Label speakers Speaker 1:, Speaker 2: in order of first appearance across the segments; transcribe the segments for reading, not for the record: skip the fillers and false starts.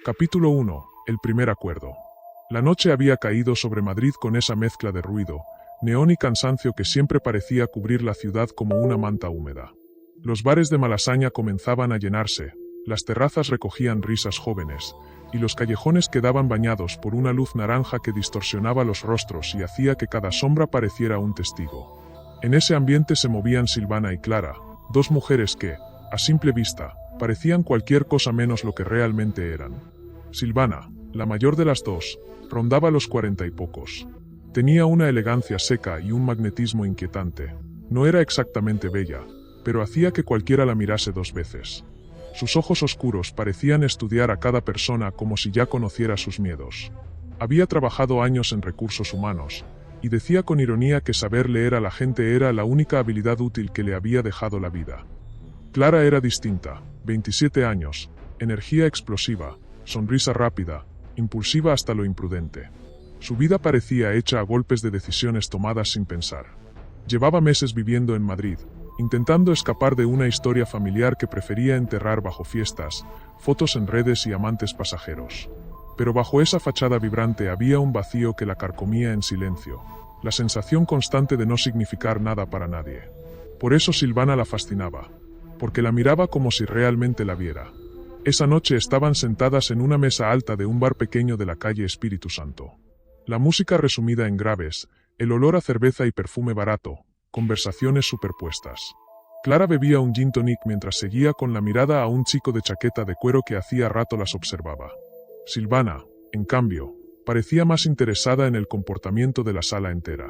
Speaker 1: Capítulo 1. El primer acuerdo. La noche había caído sobre Madrid con esa mezcla de ruido, neón y cansancio que siempre parecía cubrir la ciudad como una manta húmeda. Los bares de Malasaña comenzaban a llenarse, las terrazas recogían risas jóvenes, y los callejones quedaban bañados por una luz naranja que distorsionaba los rostros y hacía que cada sombra pareciera un testigo. En ese ambiente se movían Silvana y Clara, dos mujeres que, a simple vista, parecían cualquier cosa menos lo que realmente eran. Silvana, la mayor de las dos, rondaba los 40 y pocos. Tenía una elegancia seca y un magnetismo inquietante. No era exactamente bella, pero hacía que cualquiera la mirase dos veces. Sus ojos oscuros parecían estudiar a cada persona como si ya conociera sus miedos. Había trabajado años en recursos humanos, y decía con ironía que saber leer a la gente era la única habilidad útil que le había dejado la vida. Clara era distinta, 27 años, energía explosiva, sonrisa rápida, impulsiva hasta lo imprudente. Su vida parecía hecha a golpes de decisiones tomadas sin pensar. Llevaba meses viviendo en Madrid, intentando escapar de una historia familiar que prefería enterrar bajo fiestas, fotos en redes y amantes pasajeros. Pero bajo esa fachada vibrante había un vacío que la carcomía en silencio, la sensación constante de no significar nada para nadie. Por eso Silvana la fascinaba, porque la miraba como si realmente la viera. Esa noche estaban sentadas en una mesa alta de un bar pequeño de la calle Espíritu Santo. La música resumida en graves, el olor a cerveza y perfume barato, conversaciones superpuestas. Clara bebía un gin tonic mientras seguía con la mirada a un chico de chaqueta de cuero que hacía rato las observaba. Silvana, en cambio, parecía más interesada en el comportamiento de la sala entera.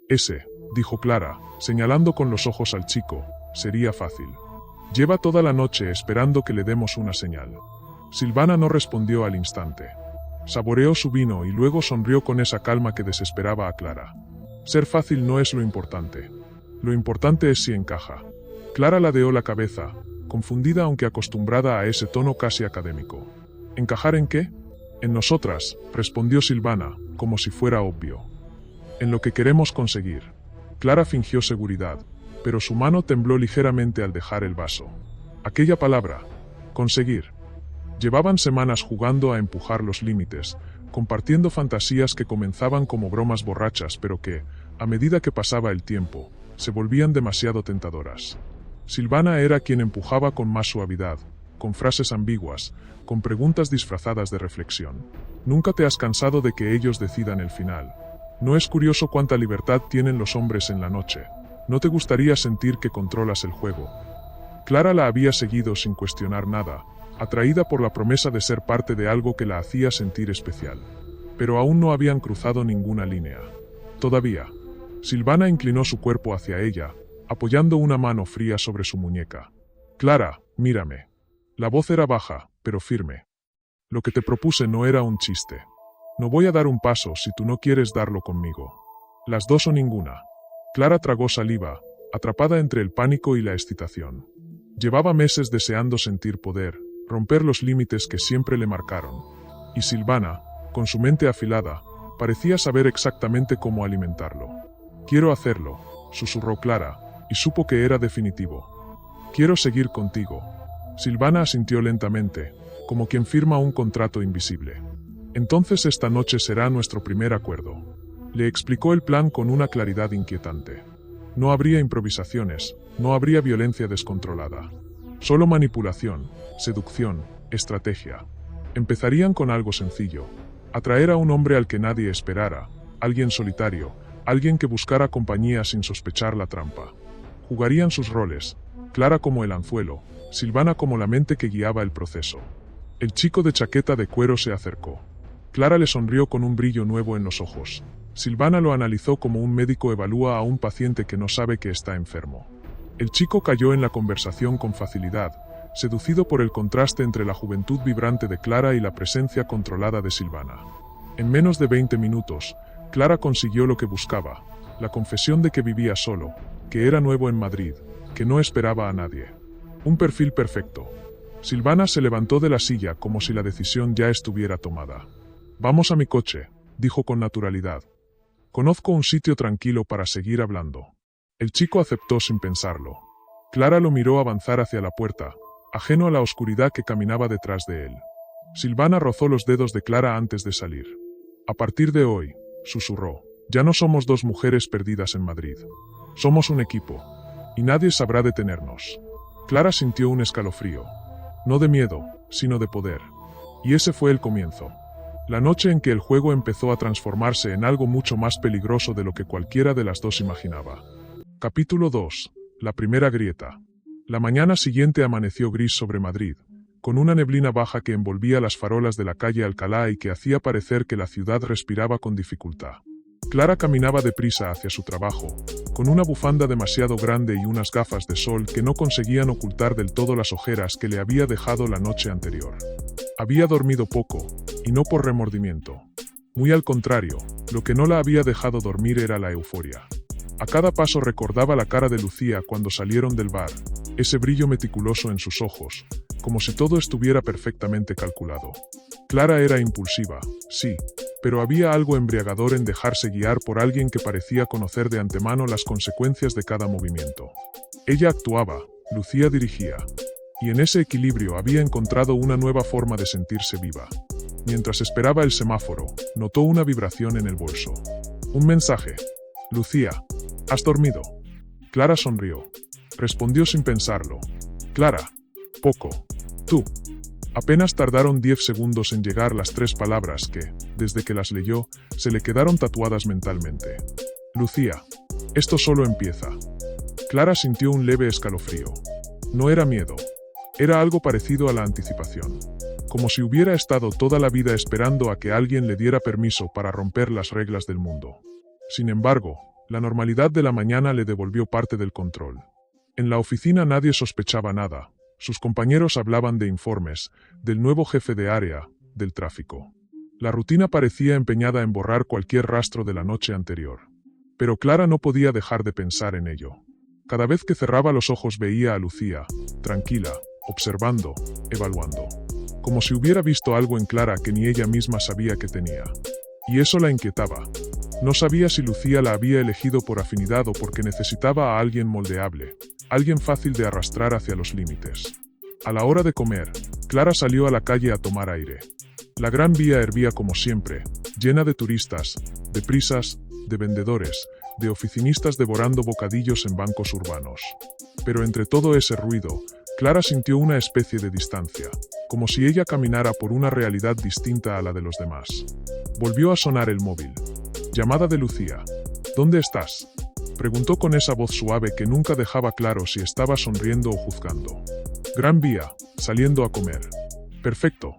Speaker 1: Ese, dijo Clara, señalando con los ojos al chico, sería fácil. Lleva toda la noche esperando que le demos una señal. Silvana no respondió al instante. Saboreó su vino y luego sonrió con esa calma que desesperaba a Clara. Ser fácil no es lo importante. Lo importante es si encaja. Clara ladeó la cabeza, confundida aunque acostumbrada a ese tono casi académico. ¿Encajar en qué? En nosotras, respondió Silvana, como si fuera obvio. En lo que queremos conseguir. Clara fingió seguridad, pero su mano tembló ligeramente al dejar el vaso. Aquella palabra, conseguir. Llevaban semanas jugando a empujar los límites, compartiendo fantasías que comenzaban como bromas borrachas pero que, a medida que pasaba el tiempo, se volvían demasiado tentadoras. Silvana era quien empujaba con más suavidad, con frases ambiguas, con preguntas disfrazadas de reflexión. Nunca te has cansado de que ellos decidan el final. ¿No es curioso cuánta libertad tienen los hombres en la noche? ¿No te gustaría sentir que controlas el juego? Clara la había seguido sin cuestionar nada, atraída por la promesa de ser parte de algo que la hacía sentir especial. Pero aún no habían cruzado ninguna línea. Todavía. Silvana inclinó su cuerpo hacia ella, apoyando una mano fría sobre su muñeca. Clara, mírame. La voz era baja, pero firme. Lo que te propuse no era un chiste. No voy a dar un paso si tú no quieres darlo conmigo. Las dos o ninguna. Clara tragó saliva, atrapada entre el pánico y la excitación. Llevaba meses deseando sentir poder, romper los límites que siempre le marcaron. Y Silvana, con su mente afilada, parecía saber exactamente cómo alimentarlo. Quiero hacerlo, susurró Clara, y supo que era definitivo. Quiero seguir contigo. Silvana asintió lentamente, como quien firma un contrato invisible. Entonces esta noche será nuestro primer acuerdo. Le explicó el plan con una claridad inquietante. No habría improvisaciones, no habría violencia descontrolada. Solo manipulación, seducción, estrategia. Empezarían con algo sencillo. Atraer a un hombre al que nadie esperara, alguien solitario, alguien que buscara compañía sin sospechar la trampa. Jugarían sus roles, Clara como el anzuelo, Silvana como la mente que guiaba el proceso. El chico de chaqueta de cuero se acercó. Clara le sonrió con un brillo nuevo en los ojos. Silvana lo analizó como un médico evalúa a un paciente que no sabe que está enfermo. El chico cayó en la conversación con facilidad, seducido por el contraste entre la juventud vibrante de Clara y la presencia controlada de Silvana. En menos de 20 minutos, Clara consiguió lo que buscaba, la confesión de que vivía solo, que era nuevo en Madrid, que no esperaba a nadie. Un perfil perfecto. Silvana se levantó de la silla como si la decisión ya estuviera tomada. Vamos a mi coche, dijo con naturalidad. Conozco un sitio tranquilo para seguir hablando. El chico aceptó sin pensarlo. Clara lo miró avanzar hacia la puerta, ajeno a la oscuridad que caminaba detrás de él. Silvana rozó los dedos de Clara antes de salir. A partir de hoy, susurró, ya no somos dos mujeres perdidas en Madrid. Somos un equipo. Y nadie sabrá detenernos. Clara sintió un escalofrío. No de miedo, sino de poder. Y ese fue el comienzo. La noche en que el juego empezó a transformarse en algo mucho más peligroso de lo que cualquiera de las dos imaginaba. Capítulo 2. La primera grieta. La mañana siguiente amaneció gris sobre Madrid, con una neblina baja que envolvía las farolas de la calle Alcalá y que hacía parecer que la ciudad respiraba con dificultad. Clara caminaba deprisa hacia su trabajo, con una bufanda demasiado grande y unas gafas de sol que no conseguían ocultar del todo las ojeras que le había dejado la noche anterior. Había dormido poco, y no por remordimiento. Muy al contrario, lo que no la había dejado dormir era la euforia. A cada paso recordaba la cara de Lucía cuando salieron del bar, ese brillo meticuloso en sus ojos, como si todo estuviera perfectamente calculado. Clara era impulsiva, sí, pero había algo embriagador en dejarse guiar por alguien que parecía conocer de antemano las consecuencias de cada movimiento. Ella actuaba, Lucía dirigía, y en ese equilibrio había encontrado una nueva forma de sentirse viva. Mientras esperaba el semáforo, notó una vibración en el bolso. Un mensaje. Lucía, ¿has dormido? Clara sonrió. Respondió sin pensarlo. Clara, poco. Tú. Apenas tardaron 10 segundos en llegar las 3 palabras que, desde que las leyó, se le quedaron tatuadas mentalmente. Lucía. Esto solo empieza. Clara sintió un leve escalofrío. No era miedo. Era algo parecido a la anticipación. Como si hubiera estado toda la vida esperando a que alguien le diera permiso para romper las reglas del mundo. Sin embargo, la normalidad de la mañana le devolvió parte del control. En la oficina nadie sospechaba nada. Sus compañeros hablaban de informes, del nuevo jefe de área, del tráfico. La rutina parecía empeñada en borrar cualquier rastro de la noche anterior. Pero Clara no podía dejar de pensar en ello. Cada vez que cerraba los ojos veía a Lucía, tranquila, observando, evaluando. Como si hubiera visto algo en Clara que ni ella misma sabía que tenía. Y eso la inquietaba. No sabía si Lucía la había elegido por afinidad o porque necesitaba a alguien moldeable, alguien fácil de arrastrar hacia los límites. A la hora de comer, Clara salió a la calle a tomar aire. La Gran Vía hervía como siempre, llena de turistas, de prisas, de vendedores, de oficinistas devorando bocadillos en bancos urbanos. Pero entre todo ese ruido, Clara sintió una especie de distancia, como si ella caminara por una realidad distinta a la de los demás. Volvió a sonar el móvil. Llamada de Lucía. ¿Dónde estás? Preguntó con esa voz suave que nunca dejaba claro si estaba sonriendo o juzgando. Gran Vía, saliendo a comer. Perfecto.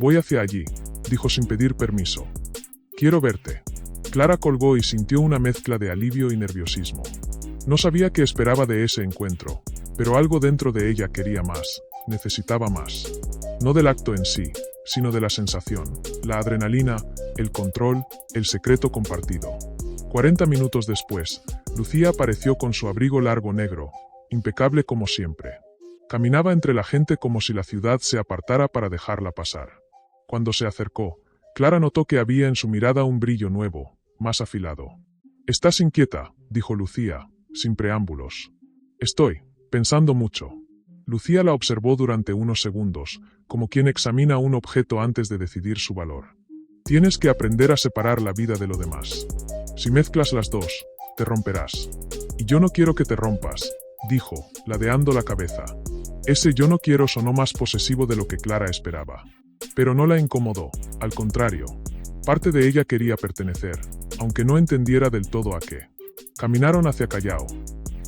Speaker 1: Voy hacia allí, dijo sin pedir permiso. Quiero verte. Clara colgó y sintió una mezcla de alivio y nerviosismo. No sabía qué esperaba de ese encuentro, pero algo dentro de ella quería más, necesitaba más. No del acto en sí, sino de la sensación, la adrenalina, el control, el secreto compartido. 40 minutos después, Lucía apareció con su abrigo largo negro, impecable como siempre. Caminaba entre la gente como si la ciudad se apartara para dejarla pasar. Cuando se acercó, Clara notó que había en su mirada un brillo nuevo, más afilado. «Estás inquieta», dijo Lucía, sin preámbulos. «Estoy, pensando mucho». Lucía la observó durante unos segundos, como quien examina un objeto antes de decidir su valor. Tienes que aprender a separar la vida de lo demás. Si mezclas las dos, te romperás. Y yo no quiero que te rompas, dijo, ladeando la cabeza. Ese yo no quiero sonó más posesivo de lo que Clara esperaba. Pero no la incomodó, al contrario. Parte de ella quería pertenecer, aunque no entendiera del todo a qué. Caminaron hacia Callao.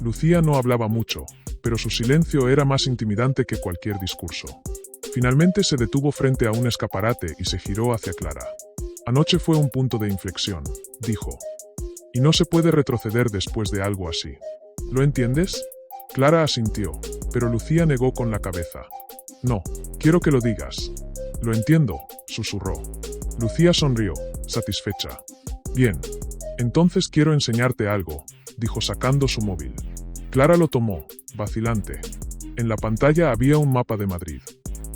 Speaker 1: Lucía no hablaba mucho, pero su silencio era más intimidante que cualquier discurso. Finalmente se detuvo frente a un escaparate y se giró hacia Clara. Anoche fue un punto de inflexión, dijo. Y no se puede retroceder después de algo así. ¿Lo entiendes? Clara asintió, pero Lucía negó con la cabeza. No, quiero que lo digas. Lo entiendo, susurró. Lucía sonrió, satisfecha. Bien. Entonces quiero enseñarte algo, dijo sacando su móvil. Clara lo tomó, vacilante. En la pantalla había un mapa de Madrid.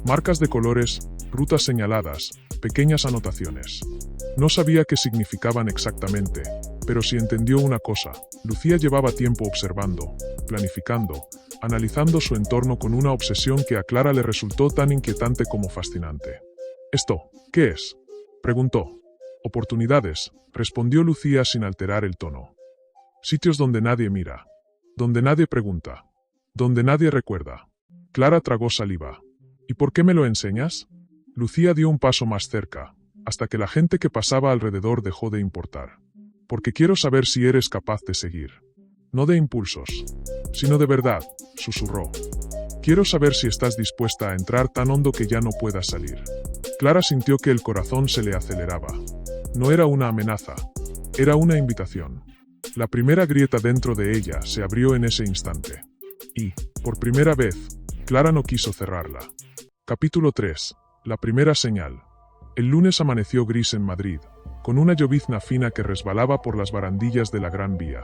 Speaker 1: Marcas de colores, rutas señaladas, pequeñas anotaciones. No sabía qué significaban exactamente, pero sí entendió una cosa. Lucía llevaba tiempo observando, planificando, analizando su entorno con una obsesión que a Clara le resultó tan inquietante como fascinante. «¿Esto, qué es?», preguntó. «Oportunidades», respondió Lucía sin alterar el tono. «Sitios donde nadie mira. Donde nadie pregunta. Donde nadie recuerda». Clara tragó saliva. «¿Y por qué me lo enseñas?». Lucía dio un paso más cerca, hasta que la gente que pasaba alrededor dejó de importar. «Porque quiero saber si eres capaz de seguir. No de impulsos, sino de verdad», susurró. «Quiero saber si estás dispuesta a entrar tan hondo que ya no puedas salir». Clara sintió que el corazón se le aceleraba. No era una amenaza, era una invitación. La primera grieta dentro de ella se abrió en ese instante. Y, por primera vez, Clara no quiso cerrarla. Capítulo 3. La primera señal. El lunes amaneció gris en Madrid, con una llovizna fina que resbalaba por las barandillas de la Gran Vía.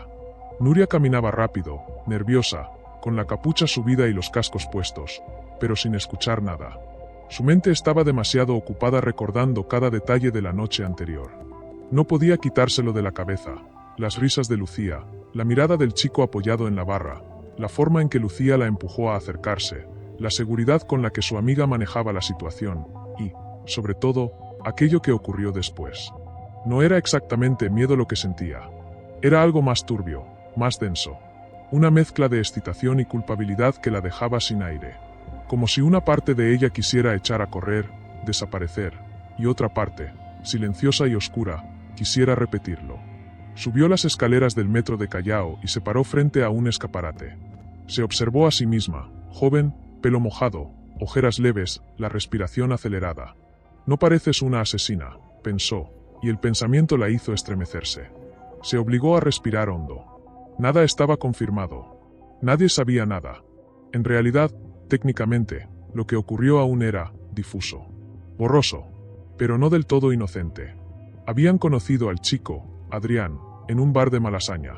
Speaker 1: Nuria caminaba rápido, nerviosa, con la capucha subida y los cascos puestos, pero sin escuchar nada. Su mente estaba demasiado ocupada recordando cada detalle de la noche anterior. No podía quitárselo de la cabeza: las risas de Lucía, la mirada del chico apoyado en la barra, la forma en que Lucía la empujó a acercarse, la seguridad con la que su amiga manejaba la situación, y, sobre todo, aquello que ocurrió después. No era exactamente miedo lo que sentía. Era algo más turbio, más denso. Una mezcla de excitación y culpabilidad que la dejaba sin aire. Como si una parte de ella quisiera echar a correr, desaparecer, y otra parte, silenciosa y oscura, quisiera repetirlo. Subió las escaleras del metro de Callao y se paró frente a un escaparate. Se observó a sí misma, joven, pelo mojado, ojeras leves, la respiración acelerada. «No pareces una asesina», pensó, y el pensamiento la hizo estremecerse. Se obligó a respirar hondo. Nada estaba confirmado. Nadie sabía nada. En realidad, técnicamente, lo que ocurrió aún era difuso. Borroso, pero no del todo inocente. Habían conocido al chico, Adrián, en un bar de Malasaña.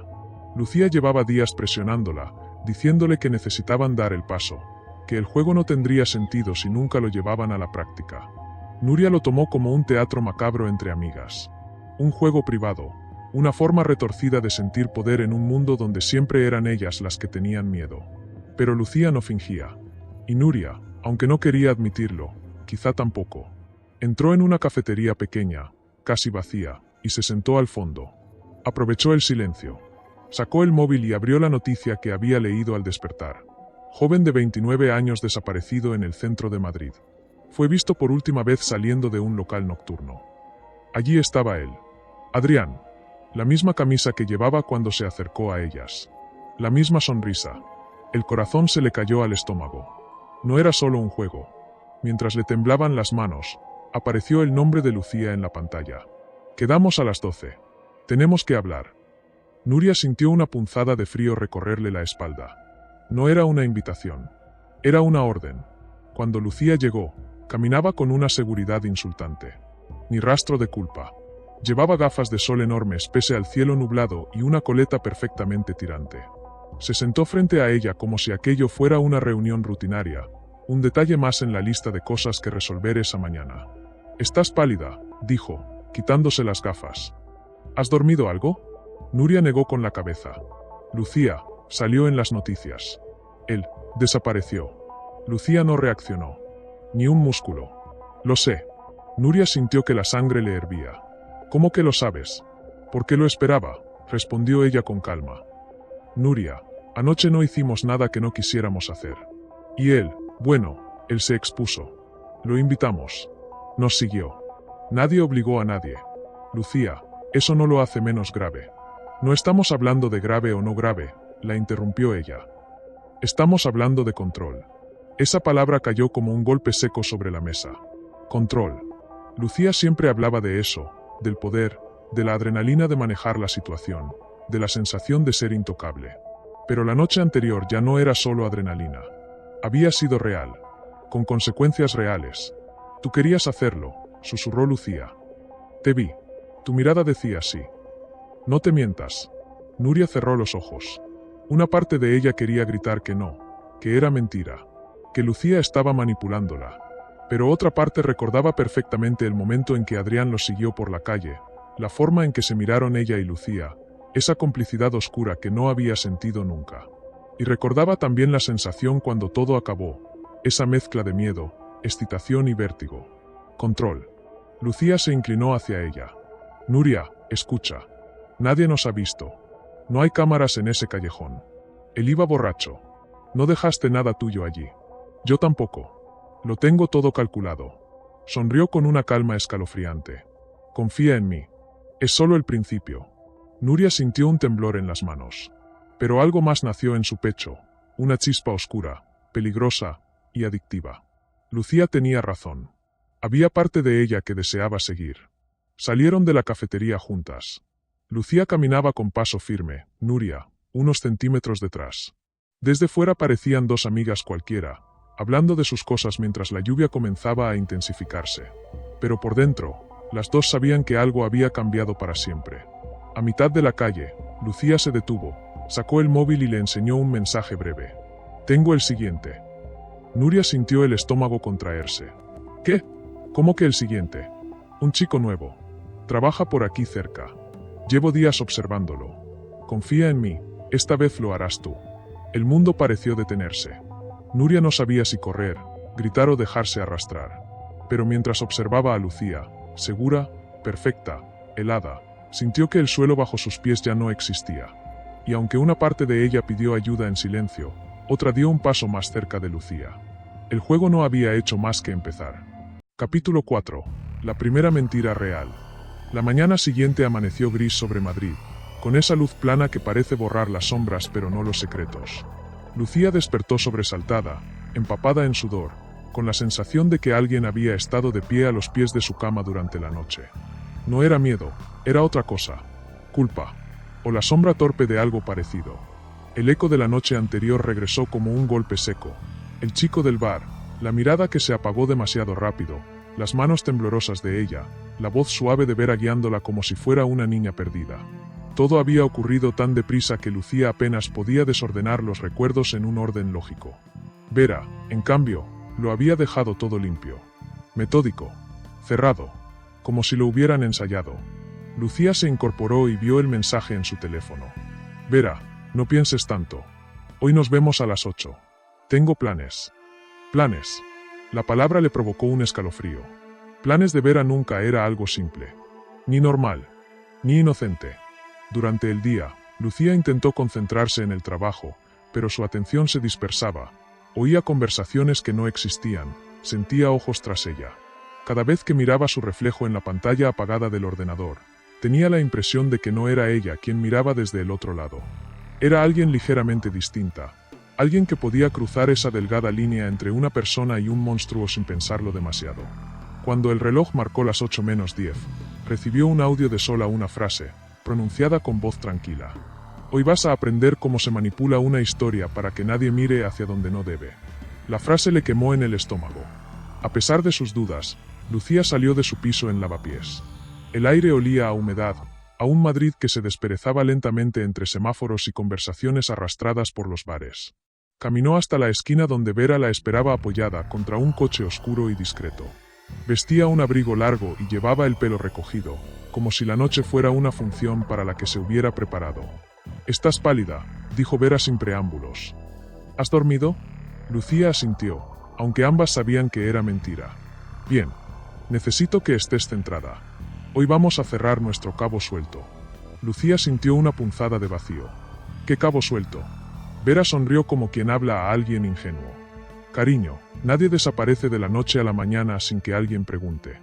Speaker 1: Lucía llevaba días presionándola, diciéndole que necesitaban dar el paso, que el juego no tendría sentido si nunca lo llevaban a la práctica. Nuria lo tomó como un teatro macabro entre amigas. Un juego privado, una forma retorcida de sentir poder en un mundo donde siempre eran ellas las que tenían miedo. Pero Lucía no fingía. Y Nuria, aunque no quería admitirlo, quizá tampoco. Entró en una cafetería pequeña, casi vacía, y se sentó al fondo. Aprovechó el silencio. Sacó el móvil y abrió la noticia que había leído al despertar. Joven de 29 años desaparecido en el centro de Madrid. Fue visto por última vez saliendo de un local nocturno. Allí estaba él. Adrián. La misma camisa que llevaba cuando se acercó a ellas. La misma sonrisa. El corazón se le cayó al estómago. No era solo un juego. Mientras le temblaban las manos, apareció el nombre de Lucía en la pantalla. «Quedamos a las 12. Tenemos que hablar». Nuria sintió una punzada de frío recorrerle la espalda. No era una invitación. Era una orden. Cuando Lucía llegó, caminaba con una seguridad insultante. Ni rastro de culpa. Llevaba gafas de sol enormes pese al cielo nublado y una coleta perfectamente tirante. Se sentó frente a ella como si aquello fuera una reunión rutinaria, un detalle más en la lista de cosas que resolver esa mañana. «Estás pálida», dijo, quitándose las gafas. «¿Has dormido algo?». Nuria negó con la cabeza. «Lucía, salió en las noticias. Él desapareció». Lucía no reaccionó. Ni un músculo. «Lo sé». Nuria sintió que la sangre le hervía. «¿Cómo que lo sabes?». «Porque lo esperaba», respondió ella con calma. «Nuria, anoche no hicimos nada que no quisiéramos hacer. Y él, bueno, él se expuso. Lo invitamos. Nos siguió. Nadie obligó a nadie». «Lucía, eso no lo hace menos grave». «No estamos hablando de grave o no grave», la interrumpió ella. «Estamos hablando de control». Esa palabra cayó como un golpe seco sobre la mesa. Control. Lucía siempre hablaba de eso, del poder, de la adrenalina de manejar la situación, de la sensación de ser intocable. Pero la noche anterior ya no era solo adrenalina. Había sido real, con consecuencias reales. «Tú querías hacerlo», susurró Lucía. «Te vi. Tu mirada decía sí». «No te mientas». Nuria cerró los ojos. Una parte de ella quería gritar que no, que era mentira, que Lucía estaba manipulándola. Pero otra parte recordaba perfectamente el momento en que Adrián los siguió por la calle, la forma en que se miraron ella y Lucía, esa complicidad oscura que no había sentido nunca. Y recordaba también la sensación cuando todo acabó, esa mezcla de miedo, excitación y vértigo. Control. Lucía se inclinó hacia ella. Nuria, escucha. Nadie nos ha visto. No hay cámaras en ese callejón. Él iba borracho. No dejaste nada tuyo allí. Yo tampoco. Lo tengo todo calculado. Sonrió con una calma escalofriante. Confía en mí. Es solo el principio. Nuria sintió un temblor en las manos. Pero algo más nació en su pecho, una chispa oscura, peligrosa y adictiva. Lucía tenía razón. Había parte de ella que deseaba seguir. Salieron de la cafetería juntas. Lucía caminaba con paso firme, Nuria, unos centímetros detrás. Desde fuera parecían dos amigas cualquiera, hablando de sus cosas mientras la lluvia comenzaba a intensificarse. Pero por dentro, las dos sabían que algo había cambiado para siempre. A mitad de la calle, Lucía se detuvo, sacó el móvil y le enseñó un mensaje breve. Tengo el siguiente. Nuria sintió el estómago contraerse. ¿Qué? ¿Cómo que el siguiente? Un chico nuevo. Trabaja por aquí cerca. Llevo días observándolo. Confía en mí, esta vez lo harás tú. El mundo pareció detenerse. Nuria no sabía si correr, gritar o dejarse arrastrar. Pero mientras observaba a Lucía, segura, perfecta, helada, sintió que el suelo bajo sus pies ya no existía. Y aunque una parte de ella pidió ayuda en silencio, otra dio un paso más cerca de Lucía. El juego no había hecho más que empezar. Capítulo 4. La primera mentira real. La mañana siguiente amaneció gris sobre Madrid, con esa luz plana que parece borrar las sombras pero no los secretos. Lucía despertó sobresaltada, empapada en sudor, con la sensación de que alguien había estado de pie a los pies de su cama durante la noche. No era miedo, era otra cosa. Culpa. O la sombra torpe de algo parecido. El eco de la noche anterior regresó como un golpe seco. El chico del bar, la mirada que se apagó demasiado rápido, las manos temblorosas de ella, la voz suave de Vera guiándola como si fuera una niña perdida. Todo había ocurrido tan deprisa que Lucía apenas podía desordenar los recuerdos en un orden lógico. Vera, en cambio, lo había dejado todo limpio. Metódico. Cerrado. Como si lo hubieran ensayado. Lucía se incorporó y vio el mensaje en su teléfono. Vera, no pienses tanto. Hoy nos vemos a las 8. Tengo planes. Planes. La palabra le provocó un escalofrío. Planes de Vera nunca era algo simple. Ni normal. Ni inocente. Durante el día, Lucía intentó concentrarse en el trabajo, pero su atención se dispersaba. Oía conversaciones que no existían, sentía ojos tras ella. Cada vez que miraba su reflejo en la pantalla apagada del ordenador, tenía la impresión de que no era ella quien miraba desde el otro lado. Era alguien ligeramente distinta, alguien que podía cruzar esa delgada línea entre una persona y un monstruo sin pensarlo demasiado. Cuando el reloj marcó las 8 menos 10, recibió un audio de sola una frase, pronunciada con voz tranquila. Hoy vas a aprender cómo se manipula una historia para que nadie mire hacia donde no debe. La frase le quemó en el estómago. A pesar de sus dudas, Lucía salió de su piso en lavapiés. El aire olía a humedad, a un Madrid que se desperezaba lentamente entre semáforos y conversaciones arrastradas por los bares. Caminó hasta la esquina donde Vera la esperaba apoyada contra un coche oscuro y discreto. Vestía un abrigo largo y llevaba el pelo recogido, como si la noche fuera una función para la que se hubiera preparado. «Estás pálida», dijo Vera sin preámbulos. «¿Has dormido?» Lucía asintió, aunque ambas sabían que era mentira. «Bien. Necesito que estés centrada. Hoy vamos a cerrar nuestro cabo suelto». Lucía sintió una punzada de vacío. «¿Qué cabo suelto?» Vera sonrió como quien habla a alguien ingenuo. «Cariño, nadie desaparece de la noche a la mañana sin que alguien pregunte.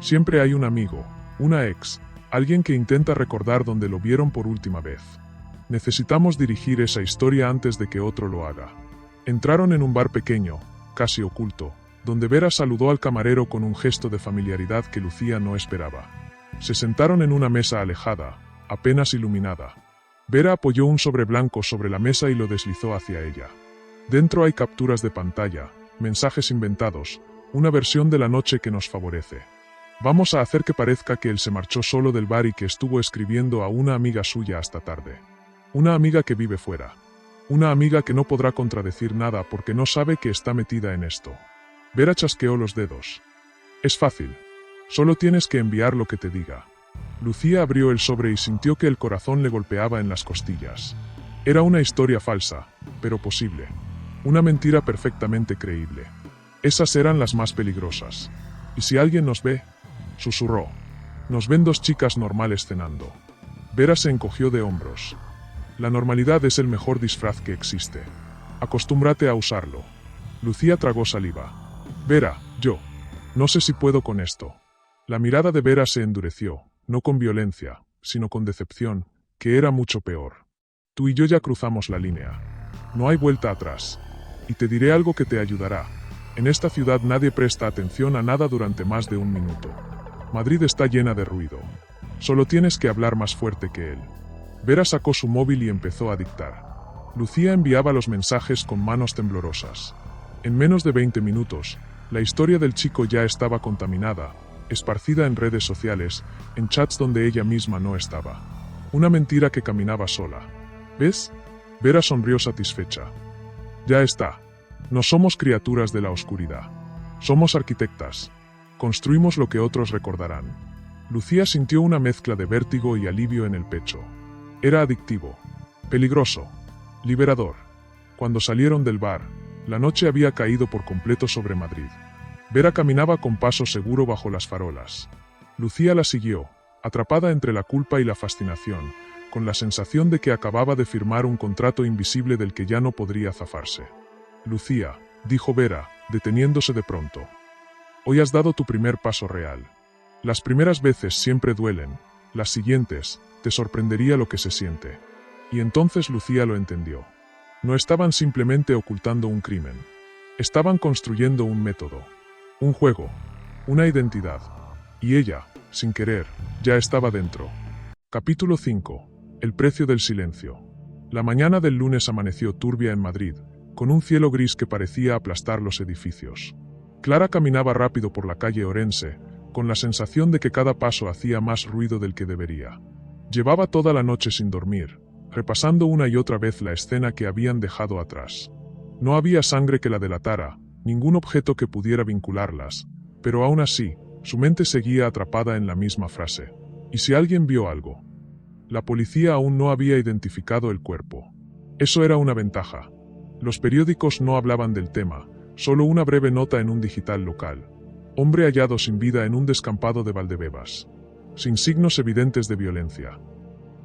Speaker 1: Siempre hay un amigo, una ex, alguien que intenta recordar dónde lo vieron por última vez. Necesitamos dirigir esa historia antes de que otro lo haga». Entraron en un bar pequeño, casi oculto, donde Vera saludó al camarero con un gesto de familiaridad que Lucía no esperaba. Se sentaron en una mesa alejada, apenas iluminada. Vera apoyó un sobre blanco sobre la mesa y lo deslizó hacia ella. Dentro hay capturas de pantalla, mensajes inventados, una versión de la noche que nos favorece. Vamos a hacer que parezca que él se marchó solo del bar y que estuvo escribiendo a una amiga suya hasta tarde. Una amiga que vive fuera. Una amiga que no podrá contradecir nada porque no sabe que está metida en esto. Vera chasqueó los dedos. Es fácil. Solo tienes que enviar lo que te diga. Lucía abrió el sobre y sintió que el corazón le golpeaba en las costillas. Era una historia falsa, pero posible. Una mentira perfectamente creíble. Esas eran las más peligrosas. ¿Y si alguien nos ve? Susurró. Nos ven dos chicas normales cenando. Vera se encogió de hombros. La normalidad es el mejor disfraz que existe. Acostúmbrate a usarlo. Lucía tragó saliva. Vera, yo. No sé si puedo con esto. La mirada de Vera se endureció, no con violencia, sino con decepción, que era mucho peor. Tú y yo ya cruzamos la línea. No hay vuelta atrás. Y te diré algo que te ayudará. En esta ciudad nadie presta atención a nada durante más de un minuto. Madrid está llena de ruido. Solo tienes que hablar más fuerte que él. Vera sacó su móvil y empezó a dictar. Lucía enviaba los mensajes con manos temblorosas. En menos de 20 minutos, la historia del chico ya estaba contaminada, esparcida en redes sociales, en chats donde ella misma no estaba. Una mentira que caminaba sola. ¿Ves? Vera sonrió satisfecha. Ya está. No somos criaturas de la oscuridad. Somos arquitectas. Construimos lo que otros recordarán. Lucía sintió una mezcla de vértigo y alivio en el pecho. Era adictivo, peligroso, liberador. Cuando salieron del bar, la noche había caído por completo sobre Madrid. Vera caminaba con paso seguro bajo las farolas. Lucía la siguió, atrapada entre la culpa y la fascinación, con la sensación de que acababa de firmar un contrato invisible del que ya no podría zafarse. Lucía, dijo Vera, deteniéndose de pronto. Hoy has dado tu primer paso real. Las primeras veces siempre duelen, las siguientes, te sorprendería lo que se siente. Y entonces Lucía lo entendió. No estaban simplemente ocultando un crimen. Estaban construyendo un método, un juego, una identidad. Y ella, sin querer, ya estaba dentro. Capítulo 5. El precio del silencio. La mañana del lunes amaneció turbia en Madrid, con un cielo gris que parecía aplastar los edificios. Clara caminaba rápido por la calle Orense, con la sensación de que cada paso hacía más ruido del que debería. Llevaba toda la noche sin dormir, repasando una y otra vez la escena que habían dejado atrás. No había sangre que la delatara, ningún objeto que pudiera vincularlas, pero aún así, su mente seguía atrapada en la misma frase. ¿Y si alguien vio algo? La policía aún no había identificado el cuerpo. Eso era una ventaja. Los periódicos no hablaban del tema, solo una breve nota en un digital local. Hombre hallado sin vida en un descampado de Valdebebas. Sin signos evidentes de violencia.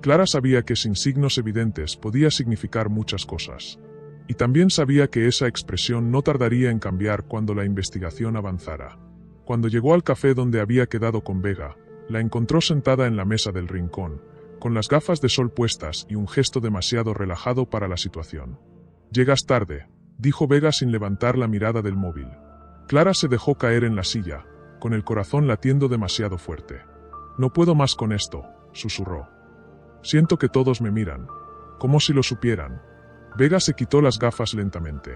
Speaker 1: Clara sabía que sin signos evidentes podía significar muchas cosas. Y también sabía que esa expresión no tardaría en cambiar cuando la investigación avanzara. Cuando llegó al café donde había quedado con Vega, la encontró sentada en la mesa del rincón, con las gafas de sol puestas y un gesto demasiado relajado para la situación. «Llegas tarde», dijo Vega sin levantar la mirada del móvil. Clara se dejó caer en la silla, con el corazón latiendo demasiado fuerte. «No puedo más con esto», susurró. «Siento que todos me miran, como si lo supieran». Vega se quitó las gafas lentamente.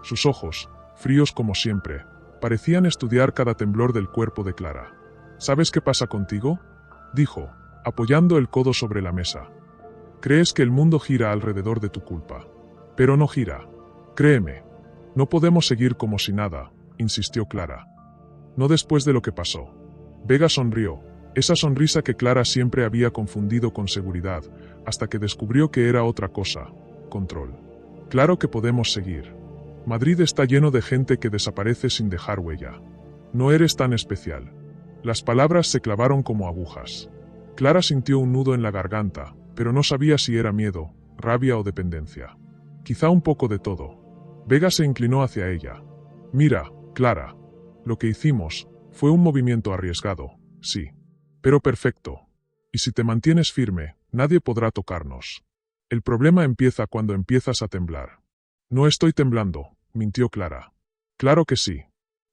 Speaker 1: Sus ojos, fríos como siempre, parecían estudiar cada temblor del cuerpo de Clara. «¿Sabes qué pasa contigo?», dijo, apoyando el codo sobre la mesa. «Crees que el mundo gira alrededor de tu culpa. Pero no gira. Créeme. No podemos seguir como si nada», insistió Clara. «No después de lo que pasó». Vega sonrió, esa sonrisa que Clara siempre había confundido con seguridad, hasta que descubrió que era otra cosa, control. «Claro que podemos seguir. Madrid está lleno de gente que desaparece sin dejar huella. No eres tan especial». Las palabras se clavaron como agujas. Clara sintió un nudo en la garganta, pero no sabía si era miedo, rabia o dependencia. Quizá un poco de todo. Vega se inclinó hacia ella. «Mira, Clara. Lo que hicimos fue un movimiento arriesgado, sí. Pero perfecto. Y si te mantienes firme, nadie podrá tocarnos. El problema empieza cuando empiezas a temblar». «No estoy temblando», mintió Clara. «Claro que sí.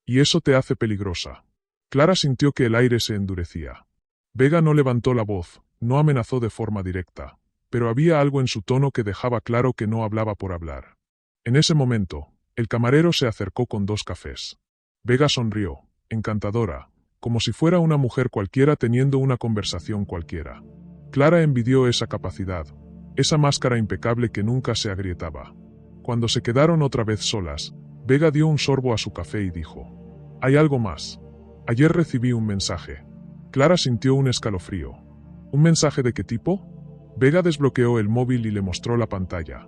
Speaker 1: Y eso te hace peligrosa». Clara sintió que el aire se endurecía. Vega no levantó la voz, no amenazó de forma directa, pero había algo en su tono que dejaba claro que no hablaba por hablar. En ese momento, el camarero se acercó con 2 cafés. Vega sonrió, encantadora, como si fuera una mujer cualquiera teniendo una conversación cualquiera. Clara envidió esa capacidad, esa máscara impecable que nunca se agrietaba. Cuando se quedaron otra vez solas, Vega dio un sorbo a su café y dijo: «Hay algo más. Ayer recibí un mensaje». Clara sintió un escalofrío. ¿Un mensaje de qué tipo? Vega desbloqueó el móvil y le mostró la pantalla.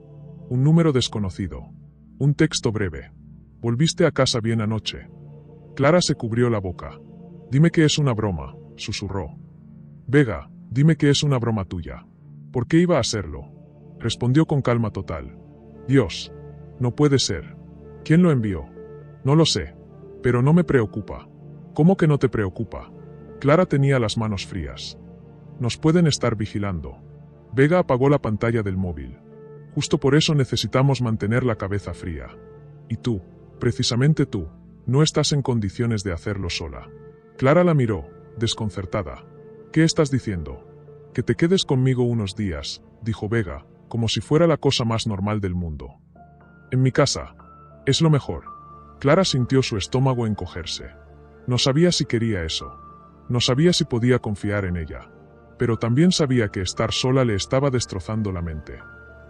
Speaker 1: Un número desconocido. Un texto breve. «Volviste a casa bien anoche». Clara se cubrió la boca. Dime que es una broma, susurró. Vega, dime que es una broma tuya. ¿Por qué iba a serlo? Respondió con calma total. Dios. No puede ser. ¿Quién lo envió? No lo sé. Pero no me preocupa. ¿Cómo que no te preocupa? Clara tenía las manos frías. Nos pueden estar vigilando. Vega apagó la pantalla del móvil. Justo por eso necesitamos mantener la cabeza fría. Y tú, precisamente tú, no estás en condiciones de hacerlo sola. Clara la miró, desconcertada. ¿Qué estás diciendo? Que te quedes conmigo unos días, dijo Vega, como si fuera la cosa más normal del mundo. En mi casa. Es lo mejor. Clara sintió su estómago encogerse. No sabía si quería eso. No sabía si podía confiar en ella. Pero también sabía que estar sola le estaba destrozando la mente.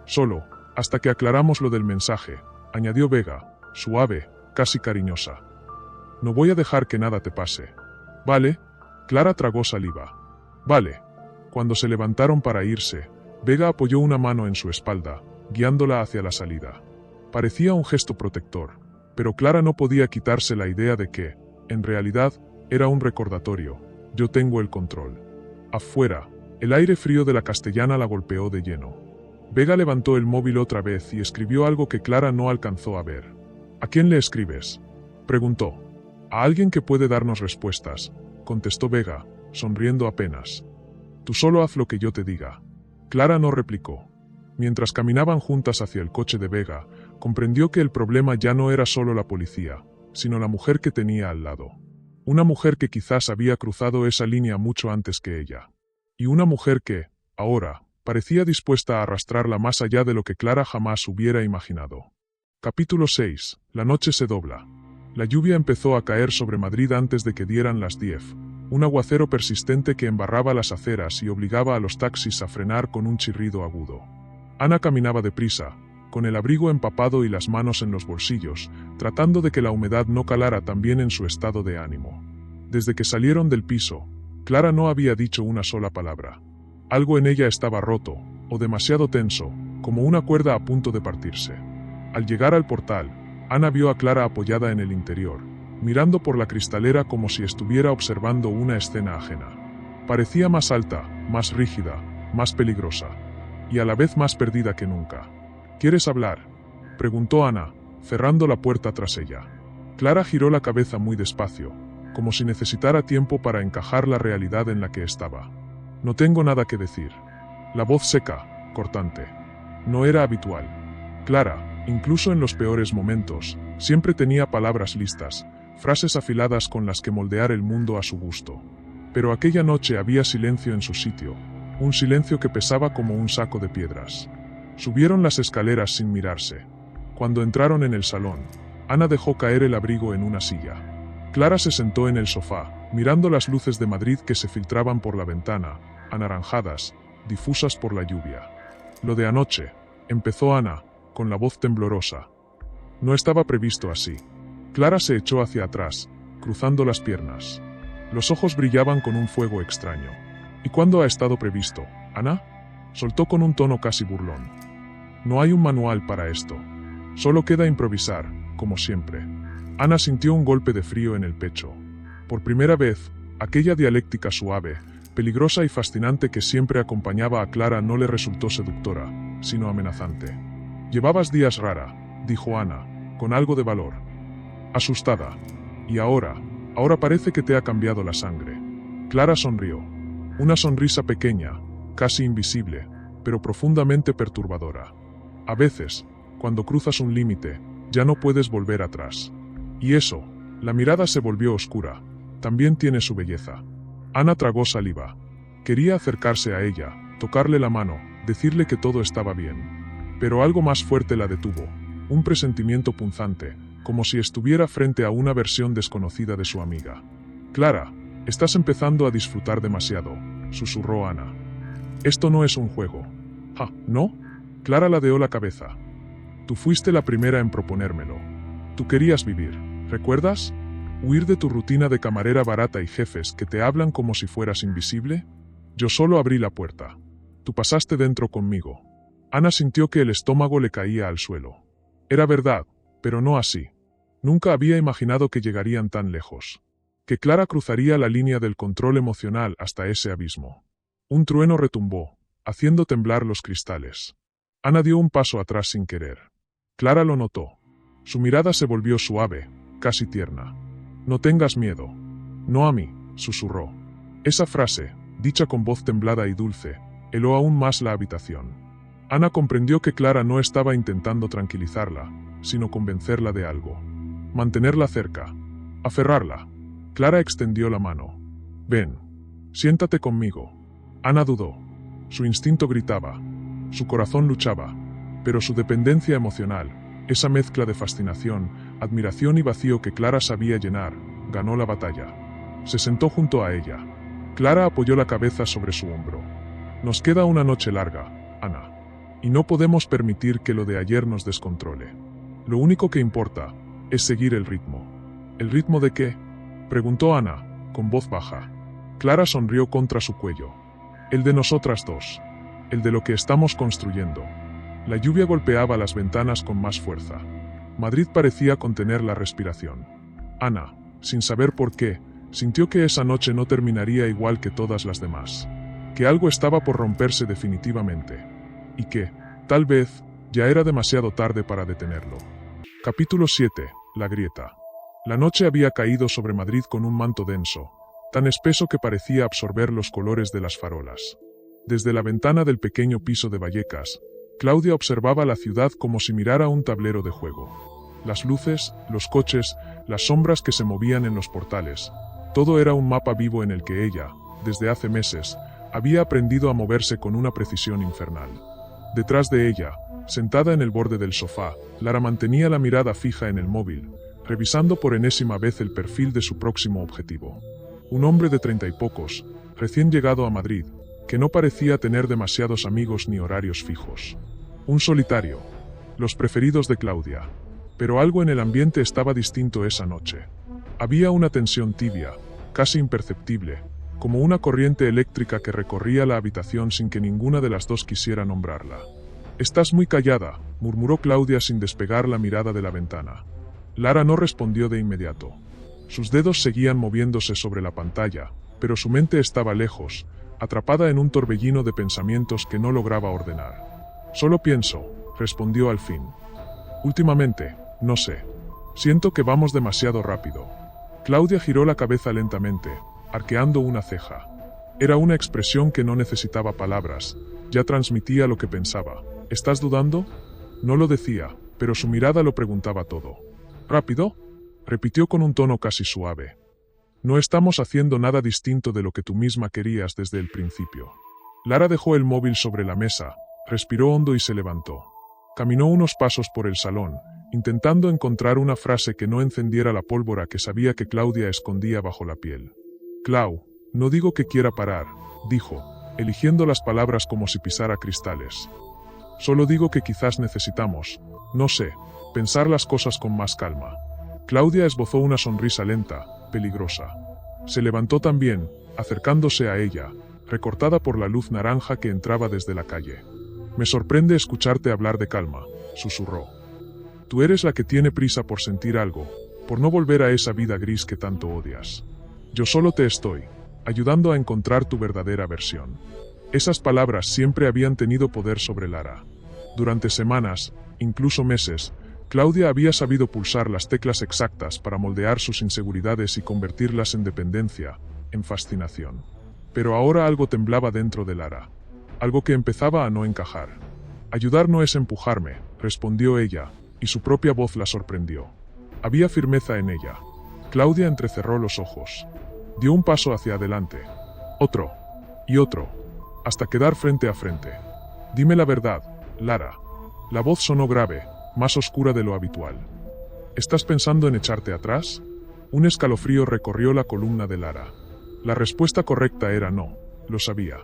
Speaker 1: Solo, hasta que aclaramos lo del mensaje, añadió Vega, suave, casi cariñosa. No voy a dejar que nada te pase. ¿Vale? Clara tragó saliva. Vale. Cuando se levantaron para irse, Vega apoyó una mano en su espalda, guiándola hacia la salida. Parecía un gesto protector, pero Clara no podía quitarse la idea de que, en realidad, era un recordatorio. Yo tengo el control. Afuera, el aire frío de la Castellana la golpeó de lleno. Vega levantó el móvil otra vez y escribió algo que Clara no alcanzó a ver. ¿A quién le escribes? Preguntó. A alguien que puede darnos respuestas, contestó Vega, sonriendo apenas. Tú solo haz lo que yo te diga. Clara no replicó. Mientras caminaban juntas hacia el coche de Vega, comprendió que el problema ya no era solo la policía, sino la mujer que tenía al lado. Una mujer que quizás había cruzado esa línea mucho antes que ella. Y una mujer que, ahora, parecía dispuesta a arrastrarla más allá de lo que Clara jamás hubiera imaginado. Capítulo 6. La noche se dobla. La lluvia empezó a caer sobre Madrid antes de que dieran las 10. Un aguacero persistente que embarraba las aceras y obligaba a los taxis a frenar con un chirrido agudo. Ana caminaba deprisa, con el abrigo empapado y las manos en los bolsillos, tratando de que la humedad no calara también en su estado de ánimo. Desde que salieron del piso, Clara no había dicho una sola palabra. Algo en ella estaba roto, o demasiado tenso, como una cuerda a punto de partirse. Al llegar al portal, Ana vio a Clara apoyada en el interior, mirando por la cristalera como si estuviera observando una escena ajena. Parecía más alta, más rígida, más peligrosa, y a la vez más perdida que nunca. ¿Quieres hablar?, preguntó Ana, cerrando la puerta tras ella. Clara giró la cabeza muy despacio, como si necesitara tiempo para encajar la realidad en la que estaba. No tengo nada que decir. La voz seca, cortante. No era habitual. Clara, incluso en los peores momentos, siempre tenía palabras listas, frases afiladas con las que moldear el mundo a su gusto. Pero aquella noche había silencio en su sitio, un silencio que pesaba como un saco de piedras. Subieron las escaleras sin mirarse. Cuando entraron en el salón, Ana dejó caer el abrigo en una silla. Clara se sentó en el sofá, mirando las luces de Madrid que se filtraban por la ventana, anaranjadas, difusas por la lluvia. Lo de anoche, empezó Ana, con la voz temblorosa. No estaba previsto así. Clara se echó hacia atrás, cruzando las piernas. Los ojos brillaban con un fuego extraño. ¿Y cuándo ha estado previsto, Ana?, soltó con un tono casi burlón. No hay un manual para esto. Solo queda improvisar, como siempre. Ana sintió un golpe de frío en el pecho. Por primera vez, aquella dialéctica suave, peligrosa y fascinante que siempre acompañaba a Clara no le resultó seductora, sino amenazante. Llevabas días rara, dijo Ana, con algo de valor. Asustada. Y ahora parece que te ha cambiado la sangre. Clara sonrió. Una sonrisa pequeña, casi invisible, pero profundamente perturbadora. A veces, cuando cruzas un límite, ya no puedes volver atrás. Y eso, la mirada se volvió oscura, también tiene su belleza. Ana tragó saliva. Quería acercarse a ella, tocarle la mano, decirle que todo estaba bien. Pero algo más fuerte la detuvo, un presentimiento punzante, como si estuviera frente a una versión desconocida de su amiga. Clara, estás empezando a disfrutar demasiado, susurró Ana. Esto no es un juego. ¿No? Clara ladeó la cabeza. Tú fuiste la primera en proponérmelo. Tú querías vivir, ¿recuerdas? ¿Huir de tu rutina de camarera barata y jefes que te hablan como si fueras invisible? Yo solo abrí la puerta. Tú pasaste dentro conmigo. Ana sintió que el estómago le caía al suelo. Era verdad, pero no así. Nunca había imaginado que llegarían tan lejos. Que Clara cruzaría la línea del control emocional hasta ese abismo. Un trueno retumbó, haciendo temblar los cristales. Ana dio un paso atrás sin querer. Clara lo notó. Su mirada se volvió suave, casi tierna. No tengas miedo. No a mí, susurró. Esa frase, dicha con voz temblada y dulce, heló aún más la habitación. Ana comprendió que Clara no estaba intentando tranquilizarla, sino convencerla de algo. Mantenerla cerca. Aferrarla. Clara extendió la mano. Ven. Siéntate conmigo. Ana dudó. Su instinto gritaba. Su corazón luchaba. Pero su dependencia emocional, esa mezcla de fascinación, admiración y vacío que Clara sabía llenar, ganó la batalla. Se sentó junto a ella. Clara apoyó la cabeza sobre su hombro. Nos queda una noche larga, Ana. Y no podemos permitir que lo de ayer nos descontrole. Lo único que importa es seguir el ritmo. ¿El ritmo de qué?, preguntó Ana, con voz baja. Clara sonrió contra su cuello. El de nosotras dos. El de lo que estamos construyendo. La lluvia golpeaba las ventanas con más fuerza. Madrid parecía contener la respiración. Ana, sin saber por qué, sintió que esa noche no terminaría igual que todas las demás. Que algo estaba por romperse definitivamente. Y que, tal vez, ya era demasiado tarde para detenerlo. Capítulo 7. La grieta. La noche había caído sobre Madrid con un manto denso, tan espeso que parecía absorber los colores de las farolas. Desde la ventana del pequeño piso de Vallecas, Claudia observaba la ciudad como si mirara un tablero de juego. Las luces, los coches, las sombras que se movían en los portales, todo era un mapa vivo en el que ella, desde hace meses, había aprendido a moverse con una precisión infernal. Detrás de ella, sentada en el borde del sofá, Lara mantenía la mirada fija en el móvil, revisando por enésima vez el perfil de su próximo objetivo. Un hombre de 30 y pocos, recién llegado a Madrid, que no parecía tener demasiados amigos ni horarios fijos. Un solitario. Los preferidos de Claudia. Pero algo en el ambiente estaba distinto esa noche. Había una tensión tibia, casi imperceptible, como una corriente eléctrica que recorría la habitación sin que ninguna de las dos quisiera nombrarla. «Estás muy callada», murmuró Claudia sin despegar la mirada de la ventana. Lara no respondió de inmediato. Sus dedos seguían moviéndose sobre la pantalla, pero su mente estaba lejos, atrapada en un torbellino de pensamientos que no lograba ordenar. «Solo pienso», respondió al fin. «Últimamente, no sé. Siento que vamos demasiado rápido». Claudia giró la cabeza lentamente, arqueando una ceja. Era una expresión que no necesitaba palabras, ya transmitía lo que pensaba. «¿Estás dudando?». No lo decía, pero su mirada lo preguntaba todo. «¿Rápido?», repitió con un tono casi suave. «No estamos haciendo nada distinto de lo que tú misma querías desde el principio». Lara dejó el móvil sobre la mesa, respiró hondo y se levantó. Caminó unos pasos por el salón, intentando encontrar una frase que no encendiera la pólvora que sabía que Claudia escondía bajo la piel. «Clau, no digo que quiera parar», dijo, eligiendo las palabras como si pisara cristales. «Solo digo que quizás necesitamos, no sé, pensar las cosas con más calma». Claudia esbozó una sonrisa lenta, peligrosa. Se levantó también, acercándose a ella, recortada por la luz naranja que entraba desde la calle. «Me sorprende escucharte hablar de calma», susurró. «Tú eres la que tiene prisa por sentir algo, por no volver a esa vida gris que tanto odias. Yo solo te estoy ayudando a encontrar tu verdadera versión». Esas palabras siempre habían tenido poder sobre Lara. Durante semanas, incluso meses, Claudia había sabido pulsar las teclas exactas para moldear sus inseguridades y convertirlas en dependencia, en fascinación. Pero ahora algo temblaba dentro de Lara. Algo que empezaba a no encajar. «Ayudar no es empujarme», respondió ella, y su propia voz la sorprendió. Había firmeza en ella. Claudia entrecerró los ojos. Dio un paso hacia adelante. Otro. Y otro. Hasta quedar frente a frente. «Dime la verdad, Lara». La voz sonó grave, más oscura de lo habitual. «¿Estás pensando en echarte atrás?». Un escalofrío recorrió la columna de Lara. La respuesta correcta era no, lo sabía.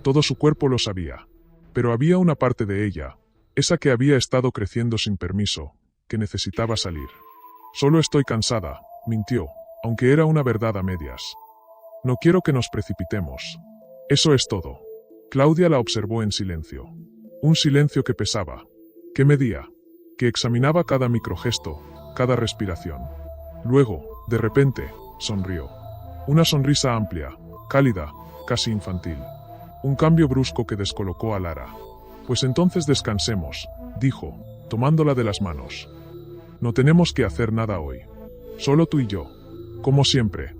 Speaker 1: Todo su cuerpo lo sabía. Pero había una parte de ella, esa que había estado creciendo sin permiso, que necesitaba salir. «Solo estoy cansada», mintió, aunque era una verdad a medias. «No quiero que nos precipitemos». Eso es todo. Claudia la observó en silencio. Un silencio que pesaba, que medía, que examinaba cada microgesto, cada respiración. Luego, de repente, sonrió. Una sonrisa amplia, cálida, casi infantil. Un cambio brusco que descolocó a Lara. Pues entonces descansemos, dijo, tomándola de las manos. No tenemos que hacer nada hoy. Solo tú y yo. Como siempre.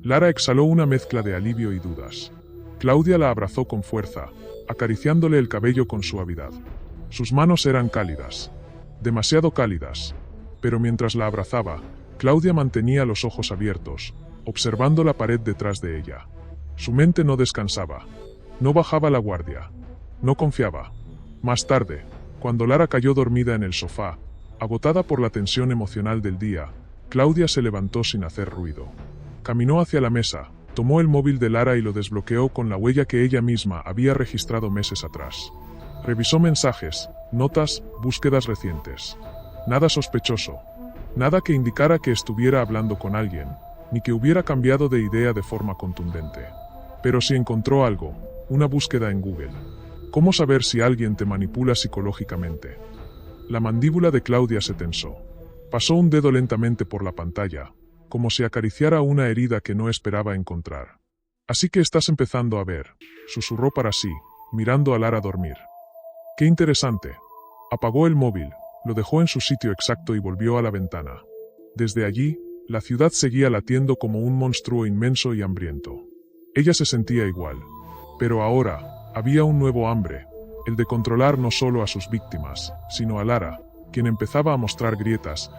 Speaker 1: Lara exhaló una mezcla de alivio y dudas. Claudia la abrazó con fuerza, acariciándole el cabello con suavidad. Sus manos eran cálidas. Demasiado cálidas. Pero mientras la abrazaba, Claudia mantenía los ojos abiertos, observando la pared detrás de ella. Su mente no descansaba. No bajaba la guardia. No confiaba. Más tarde, cuando Lara cayó dormida en el sofá, agotada por la tensión emocional del día, Claudia se levantó sin hacer ruido. Caminó hacia la mesa, tomó el móvil de Lara y lo desbloqueó con la huella que ella misma había registrado meses atrás. Revisó mensajes, notas, búsquedas recientes. Nada sospechoso. Nada que indicara que estuviera hablando con alguien, ni que hubiera cambiado de idea de forma contundente. Pero sí encontró algo, una búsqueda en Google. ¿Cómo saber si alguien te manipula psicológicamente? La mandíbula de Claudia se tensó. Pasó un dedo lentamente por la pantalla, como si acariciara una herida que no esperaba encontrar. Así que estás empezando a ver, susurró para sí, mirando a Lara dormir. Qué interesante. Apagó el móvil, lo dejó en su sitio exacto y volvió a la ventana. Desde allí, la ciudad seguía latiendo como un monstruo inmenso y hambriento. Ella se sentía igual. Pero ahora, había un nuevo hambre, el de controlar no solo a sus víctimas, sino a Lara, quien empezaba a mostrar grietas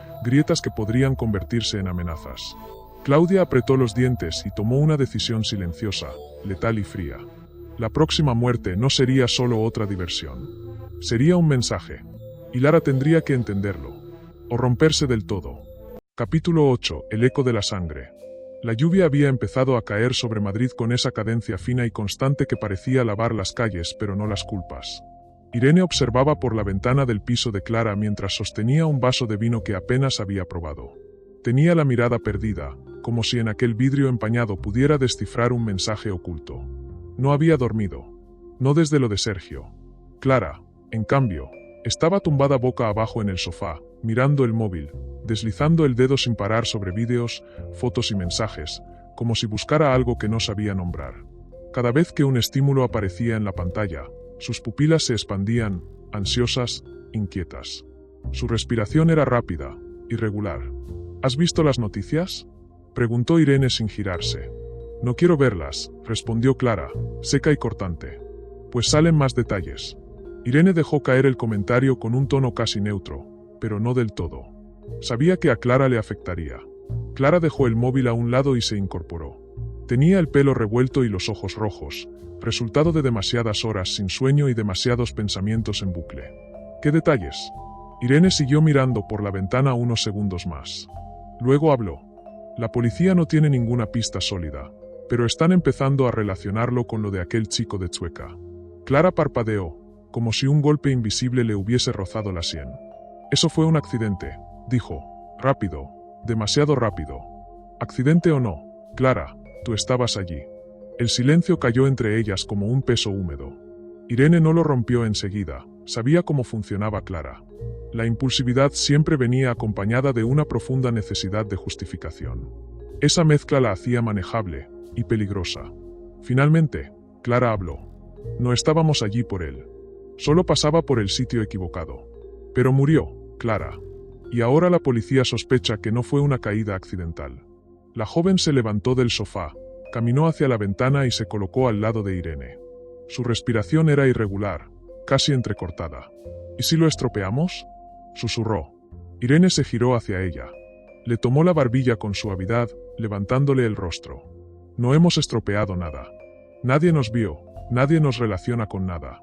Speaker 1: que podrían convertirse en amenazas. Claudia apretó los dientes y tomó una decisión silenciosa, letal y fría. La próxima muerte no sería solo otra diversión. Sería un mensaje. Y Lara tendría que entenderlo. O romperse del todo. Capítulo 8. El eco de la sangre. La lluvia había empezado a caer sobre Madrid con esa cadencia fina y constante que parecía lavar las calles pero no las culpas. Irene observaba por la ventana del piso de Clara mientras sostenía un vaso de vino que apenas había probado. Tenía la mirada perdida, como si en aquel vidrio empañado pudiera descifrar un mensaje oculto. No había dormido. No desde lo de Sergio. Clara, en cambio, estaba tumbada boca abajo en el sofá, mirando el móvil, deslizando el dedo sin parar sobre vídeos, fotos y mensajes, como si buscara algo que no sabía nombrar. Cada vez que un estímulo aparecía en la pantalla, sus pupilas se expandían, ansiosas, inquietas. Su respiración era rápida, irregular. ¿Has visto las noticias?, preguntó Irene sin girarse. No quiero verlas, respondió Clara, seca y cortante. Pues salen más detalles. Irene dejó caer el comentario con un tono casi neutro, pero no del todo. Sabía que a Clara le afectaría. Clara dejó el móvil a un lado y se incorporó. Tenía el pelo revuelto y los ojos rojos, resultado de demasiadas horas sin sueño y demasiados pensamientos en bucle. ¿Qué detalles? Irene siguió mirando por la ventana unos segundos más. Luego habló. La policía no tiene ninguna pista sólida, pero están empezando a relacionarlo con lo de aquel chico de Chueca. Clara parpadeó, como si un golpe invisible le hubiese rozado la sien. Eso fue un accidente, dijo, rápido, demasiado rápido. ¿Accidente o no? Clara, tú estabas allí. El silencio cayó entre ellas como un peso húmedo. Irene no lo rompió enseguida, sabía cómo funcionaba Clara. La impulsividad siempre venía acompañada de una profunda necesidad de justificación. Esa mezcla la hacía manejable y peligrosa. Finalmente, Clara habló. No estábamos allí por él. Solo pasaba por el sitio equivocado. Pero murió, Clara. Y ahora la policía sospecha que no fue una caída accidental. La joven se levantó del sofá, caminó hacia la ventana y se colocó al lado de Irene. Su respiración era irregular, casi entrecortada. ¿Y si lo estropeamos?, susurró. Irene se giró hacia ella. Le tomó la barbilla con suavidad, levantándole el rostro. No hemos estropeado nada. Nadie nos vio, nadie nos relaciona con nada.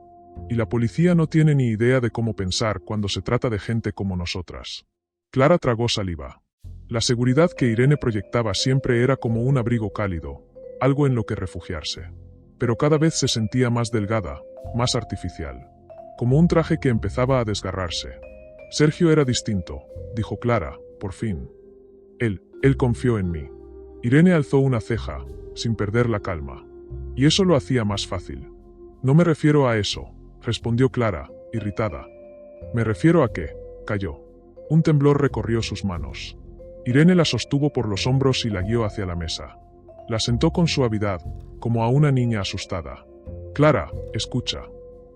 Speaker 1: Y la policía no tiene ni idea de cómo pensar cuando se trata de gente como nosotras. Clara tragó saliva. La seguridad que Irene proyectaba siempre era como un abrigo cálido, algo en lo que refugiarse. Pero cada vez se sentía más delgada, más artificial. Como un traje que empezaba a desgarrarse. Sergio era distinto, dijo Clara, por fin. Él confió en mí. Irene alzó una ceja, sin perder la calma. Y eso lo hacía más fácil. No me refiero a eso, respondió Clara, irritada. Me refiero a que, cayó. Un temblor recorrió sus manos. Irene la sostuvo por los hombros y la guió hacia la mesa. La sentó con suavidad, como a una niña asustada. Clara, escucha.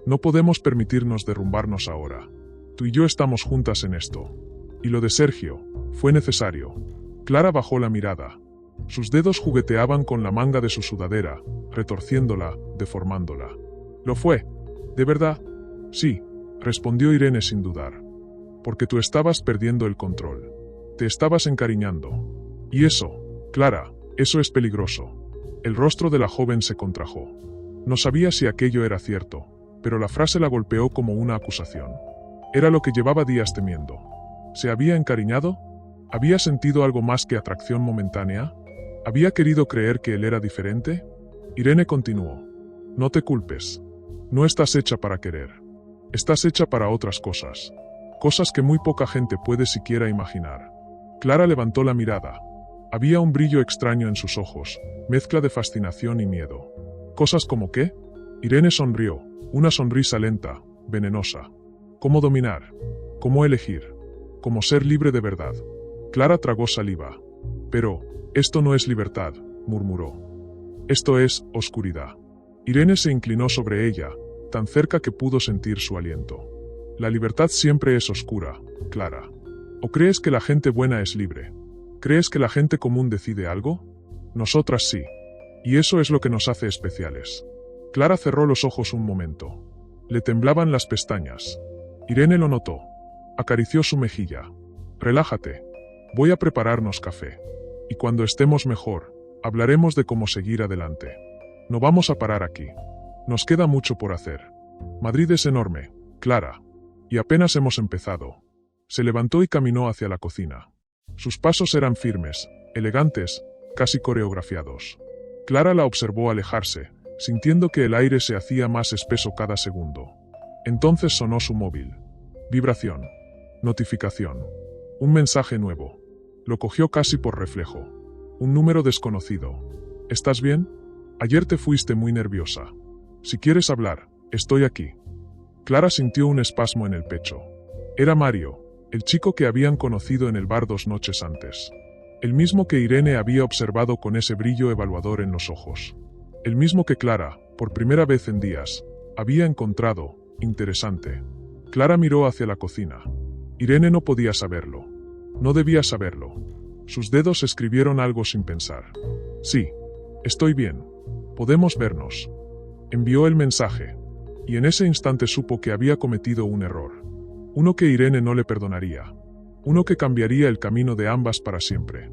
Speaker 1: No podemos permitirnos derrumbarnos ahora. Tú y yo estamos juntas en esto. Y lo de Sergio, fue necesario. Clara bajó la mirada. Sus dedos jugueteaban con la manga de su sudadera, retorciéndola, deformándola. ¿Lo fue? ¿De verdad? Sí, respondió Irene sin dudar. Porque tú estabas perdiendo el control. Te estabas encariñando. Y eso, Clara, eso es peligroso. El rostro de la joven se contrajo. No sabía si aquello era cierto, pero la frase la golpeó como una acusación. Era lo que llevaba días temiendo. ¿Se había encariñado? ¿Había sentido algo más que atracción momentánea? ¿Había querido creer que él era diferente? Irene continuó. No te culpes. No estás hecha para querer. Estás hecha para otras cosas. Cosas que muy poca gente puede siquiera imaginar. Clara levantó la mirada. Había un brillo extraño en sus ojos, mezcla de fascinación y miedo. ¿Cosas como qué? Irene sonrió, una sonrisa lenta, venenosa. ¿Cómo dominar? ¿Cómo elegir? ¿Cómo ser libre de verdad? Clara tragó saliva. Pero, esto no es libertad, murmuró. Esto es oscuridad. Irene se inclinó sobre ella, tan cerca que pudo sentir su aliento. La libertad siempre es oscura, Clara. ¿O crees que la gente buena es libre? ¿Crees que la gente común decide algo? Nosotras sí. Y eso es lo que nos hace especiales. Clara cerró los ojos un momento. Le temblaban las pestañas. Irene lo notó. Acarició su mejilla. Relájate. Voy a prepararnos café. Y cuando estemos mejor, hablaremos de cómo seguir adelante. No vamos a parar aquí. Nos queda mucho por hacer. Madrid es enorme, Clara. Y apenas hemos empezado. Se levantó y caminó hacia la cocina. Sus pasos eran firmes, elegantes, casi coreografiados. Clara la observó alejarse, sintiendo que el aire se hacía más espeso cada segundo. Entonces sonó su móvil. Vibración. Notificación. Un mensaje nuevo. Lo cogió casi por reflejo. Un número desconocido. ¿Estás bien? Ayer te fuiste muy nerviosa. Si quieres hablar, estoy aquí. Clara sintió un espasmo en el pecho. Era Mario, el chico que habían conocido en el bar 2 noches antes. El mismo que Irene había observado con ese brillo evaluador en los ojos. El mismo que Clara, por primera vez en días, había encontrado interesante. Clara miró hacia la cocina. Irene no podía saberlo. No debía saberlo. Sus dedos escribieron algo sin pensar. Sí, estoy bien. Podemos vernos. Envió el mensaje. Y en ese instante supo que había cometido un error. Uno que Irene no le perdonaría. Uno que cambiaría el camino de ambas para siempre.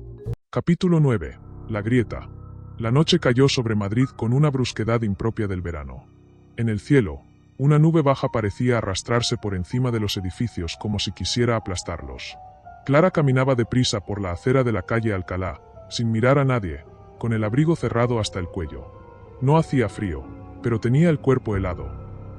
Speaker 1: Capítulo 9. La grieta. La noche cayó sobre Madrid con una brusquedad impropia del verano. En el cielo, una nube baja parecía arrastrarse por encima de los edificios como si quisiera aplastarlos. Clara caminaba deprisa por la acera de la calle Alcalá, sin mirar a nadie, con el abrigo cerrado hasta el cuello. No hacía frío, pero tenía el cuerpo helado.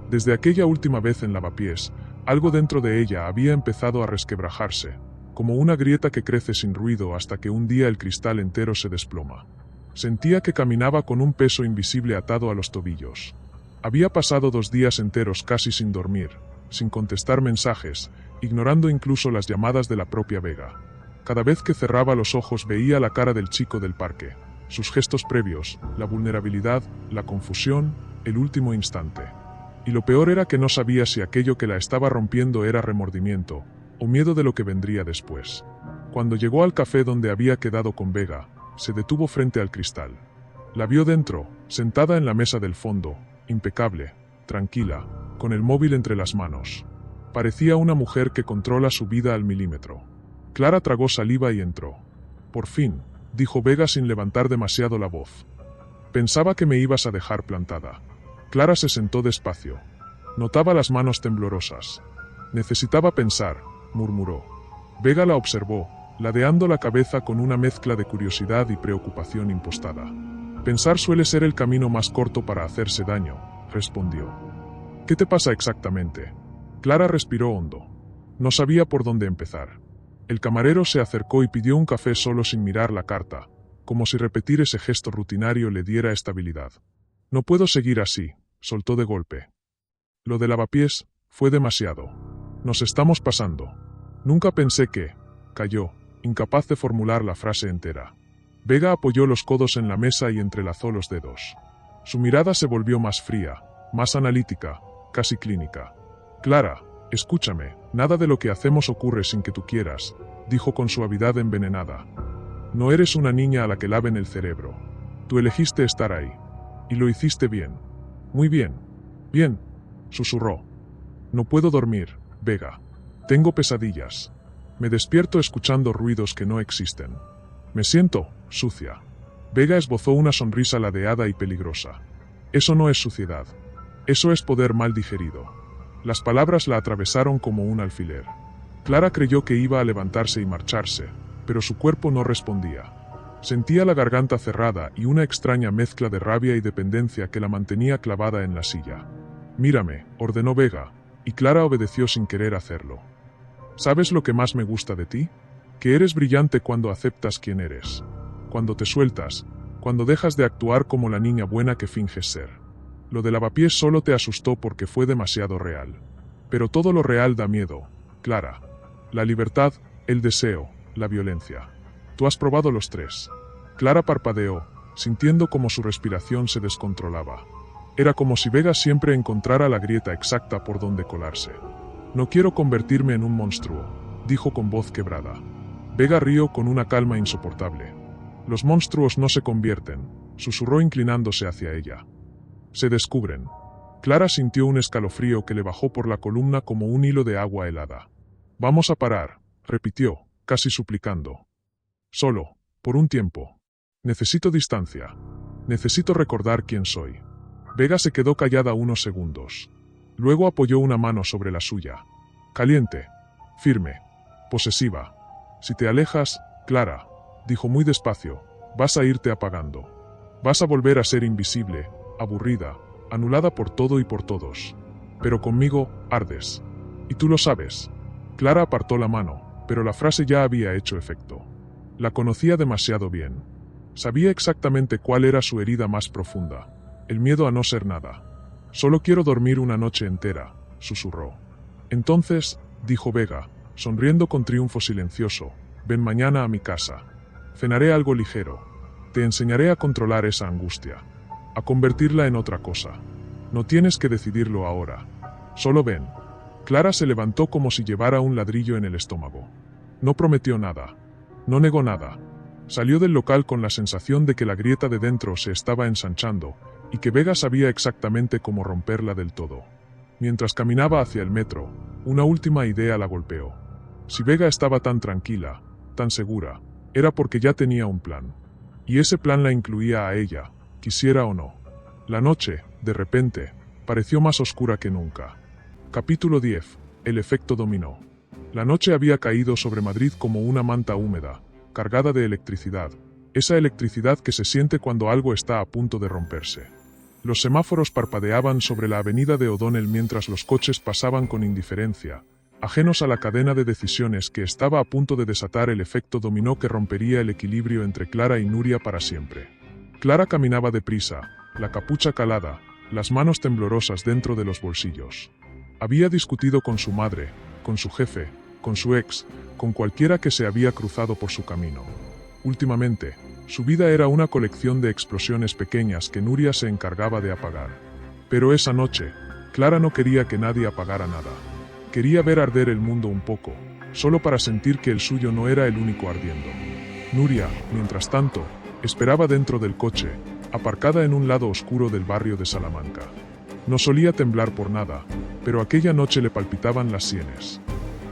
Speaker 1: Desde aquella última vez en Lavapiés, algo dentro de ella había empezado a resquebrajarse, como una grieta que crece sin ruido hasta que un día el cristal entero se desploma. Sentía que caminaba con un peso invisible atado a los tobillos. Había pasado 2 días enteros casi sin dormir, sin contestar mensajes, ignorando incluso las llamadas de la propia Vega. Cada vez que cerraba los ojos veía la cara del chico del parque, sus gestos previos, la vulnerabilidad, la confusión, el último instante. Y lo peor era que no sabía si aquello que la estaba rompiendo era remordimiento, o miedo de lo que vendría después. Cuando llegó al café donde había quedado con Vega, se detuvo frente al cristal. La vio dentro, sentada en la mesa del fondo, impecable, tranquila, con el móvil entre las manos. Parecía una mujer que controla su vida al milímetro. Clara tragó saliva y entró. Por fin, dijo Vega sin levantar demasiado la voz. Pensaba que me ibas a dejar plantada. Clara se sentó despacio. Notaba las manos temblorosas. Necesitaba pensar, murmuró. Vega la observó, ladeando la cabeza con una mezcla de curiosidad y preocupación impostada. Pensar suele ser el camino más corto para hacerse daño, respondió. ¿Qué te pasa exactamente? Clara respiró hondo. No sabía por dónde empezar. El camarero se acercó y pidió un café solo sin mirar la carta, como si repetir ese gesto rutinario le diera estabilidad. No puedo seguir así, soltó de golpe. Lo de Lavapiés fue demasiado. Nos estamos pasando. Nunca pensé que... Calló, incapaz de formular la frase entera. Vega apoyó los codos en la mesa y entrelazó los dedos. Su mirada se volvió más fría, más analítica, casi clínica. Clara, escúchame, nada de lo que hacemos ocurre sin que tú quieras, dijo con suavidad envenenada. No eres una niña a la que laven el cerebro. Tú elegiste estar ahí. Y lo hiciste bien. Muy bien. Bien, susurró. No puedo dormir, Vega. Tengo pesadillas. Me despierto escuchando ruidos que no existen. Me siento sucia. Vega esbozó una sonrisa ladeada y peligrosa. Eso no es suciedad. Eso es poder mal digerido. Las palabras la atravesaron como un alfiler. Clara creyó que iba a levantarse y marcharse, pero su cuerpo no respondía. Sentía la garganta cerrada y una extraña mezcla de rabia y dependencia que la mantenía clavada en la silla. Mírame, ordenó Vega, y Clara obedeció sin querer hacerlo. ¿Sabes lo que más me gusta de ti? Que eres brillante cuando aceptas quién eres. Cuando te sueltas, cuando dejas de actuar como la niña buena que finges ser. Lo de Lavapiés solo te asustó porque fue demasiado real. Pero todo lo real da miedo, Clara. La libertad, el deseo, la violencia. Tú has probado los tres. Clara parpadeó, sintiendo como su respiración se descontrolaba. Era como si Vega siempre encontrara la grieta exacta por donde colarse. No quiero convertirme en un monstruo, dijo con voz quebrada. Vega rió con una calma insoportable. Los monstruos no se convierten, susurró inclinándose hacia ella. Se descubren. Clara sintió un escalofrío que le bajó por la columna como un hilo de agua helada. Vamos a parar, repitió, casi suplicando. Solo, por un tiempo. Necesito distancia. Necesito recordar quién soy. Vega se quedó callada unos segundos. Luego apoyó una mano sobre la suya. Caliente, firme, posesiva. Si te alejas, Clara, dijo muy despacio, vas a irte apagando. Vas a volver a ser invisible, aburrida, anulada por todo y por todos. Pero conmigo, ardes. Y tú lo sabes. Clara apartó la mano, pero la frase ya había hecho efecto. La conocía demasiado bien. Sabía exactamente cuál era su herida más profunda. El miedo a no ser nada. Solo quiero dormir una noche entera, susurró. Entonces, dijo Vega, sonriendo con triunfo silencioso, ven mañana a mi casa. Cenaré algo ligero. Te enseñaré a controlar esa angustia. A convertirla en otra cosa. No tienes que decidirlo ahora. Solo ven. Clara se levantó como si llevara un ladrillo en el estómago. No prometió nada. No negó nada. Salió del local con la sensación de que la grieta de dentro se estaba ensanchando, y que Vega sabía exactamente cómo romperla del todo. Mientras caminaba hacia el metro, una última idea la golpeó. Si Vega estaba tan tranquila, tan segura, era porque ya tenía un plan. Y ese plan la incluía a ella, quisiera o no. La noche, de repente, pareció más oscura que nunca. Capítulo 10. El efecto dominó. La noche había caído sobre Madrid como una manta húmeda, cargada de electricidad, esa electricidad que se siente cuando algo está a punto de romperse. Los semáforos parpadeaban sobre la avenida de O'Donnell mientras los coches pasaban con indiferencia, ajenos a la cadena de decisiones que estaba a punto de desatar el efecto dominó que rompería el equilibrio entre Clara y Nuria para siempre. Clara caminaba deprisa, la capucha calada, las manos temblorosas dentro de los bolsillos. Había discutido con su madre, con su jefe, con su ex, con cualquiera que se había cruzado por su camino. Últimamente, su vida era una colección de explosiones pequeñas que Nuria se encargaba de apagar. Pero esa noche, Clara no quería que nadie apagara nada. Quería ver arder el mundo un poco, solo para sentir que el suyo no era el único ardiendo. Nuria, mientras tanto, esperaba dentro del coche, aparcada en un lado oscuro del barrio de Salamanca. No solía temblar por nada, pero aquella noche le palpitaban las sienes.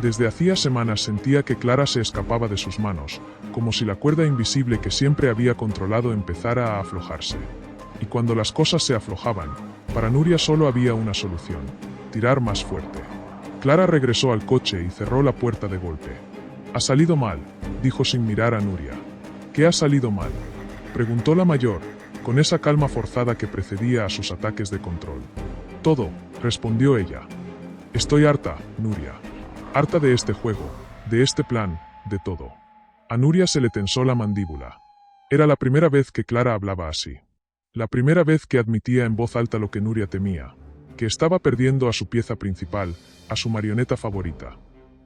Speaker 1: Desde hacía semanas sentía que Clara se escapaba de sus manos, como si la cuerda invisible que siempre había controlado empezara a aflojarse. Y cuando las cosas se aflojaban, para Nuria solo había una solución: tirar más fuerte. Clara regresó al coche y cerró la puerta de golpe. «Ha salido mal», dijo sin mirar a Nuria. «¿Qué ha salido mal?», preguntó la mayor, con esa calma forzada que precedía a sus ataques de control. «Todo», respondió ella. «Estoy harta, Nuria. Harta de este juego, de este plan, de todo». A Nuria se le tensó la mandíbula. Era la primera vez que Clara hablaba así. La primera vez que admitía en voz alta lo que Nuria temía, que estaba perdiendo a su pieza principal, a su marioneta favorita.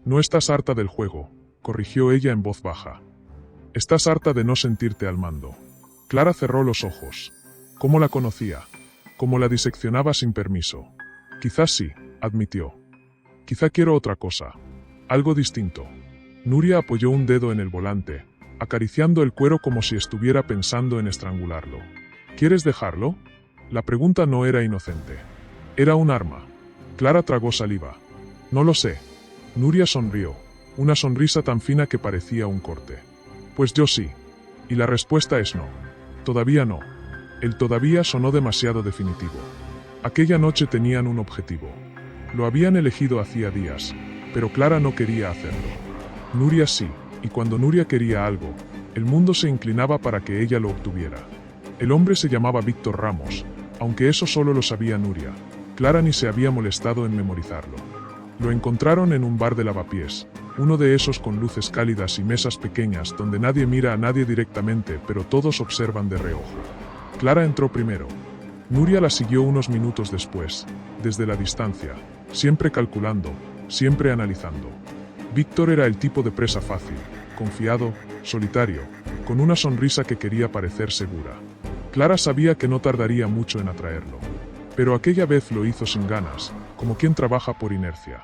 Speaker 1: No estás harta del juego, corrigió ella en voz baja. Estás harta de no sentirte al mando. Clara cerró los ojos. ¿Cómo la conocía? ¿Cómo la diseccionaba sin permiso? Quizás sí, admitió. Quizá quiero otra cosa. Algo distinto. Nuria apoyó un dedo en el volante, acariciando el cuero como si estuviera pensando en estrangularlo. ¿Quieres dejarlo? La pregunta no era inocente. Era un arma. Clara tragó saliva. No lo sé. Nuria sonrió, una sonrisa tan fina que parecía un corte. Pues yo sí. Y la respuesta es no. Todavía no. El todavía sonó demasiado definitivo. Aquella noche tenían un objetivo. Lo habían elegido hacía días, pero Clara no quería hacerlo. Nuria sí, y cuando Nuria quería algo, el mundo se inclinaba para que ella lo obtuviera. El hombre se llamaba Víctor Ramos, aunque eso solo lo sabía Nuria. Clara ni se había molestado en memorizarlo. Lo encontraron en un bar de lavapiés, uno de esos con luces cálidas y mesas pequeñas donde nadie mira a nadie directamente, pero todos observan de reojo. Clara entró primero. Nuria la siguió unos minutos después, desde la distancia, siempre calculando, siempre analizando. Víctor era el tipo de presa fácil, confiado, solitario, con una sonrisa que quería parecer segura. Clara sabía que no tardaría mucho en atraerlo. Pero aquella vez lo hizo sin ganas, como quien trabaja por inercia.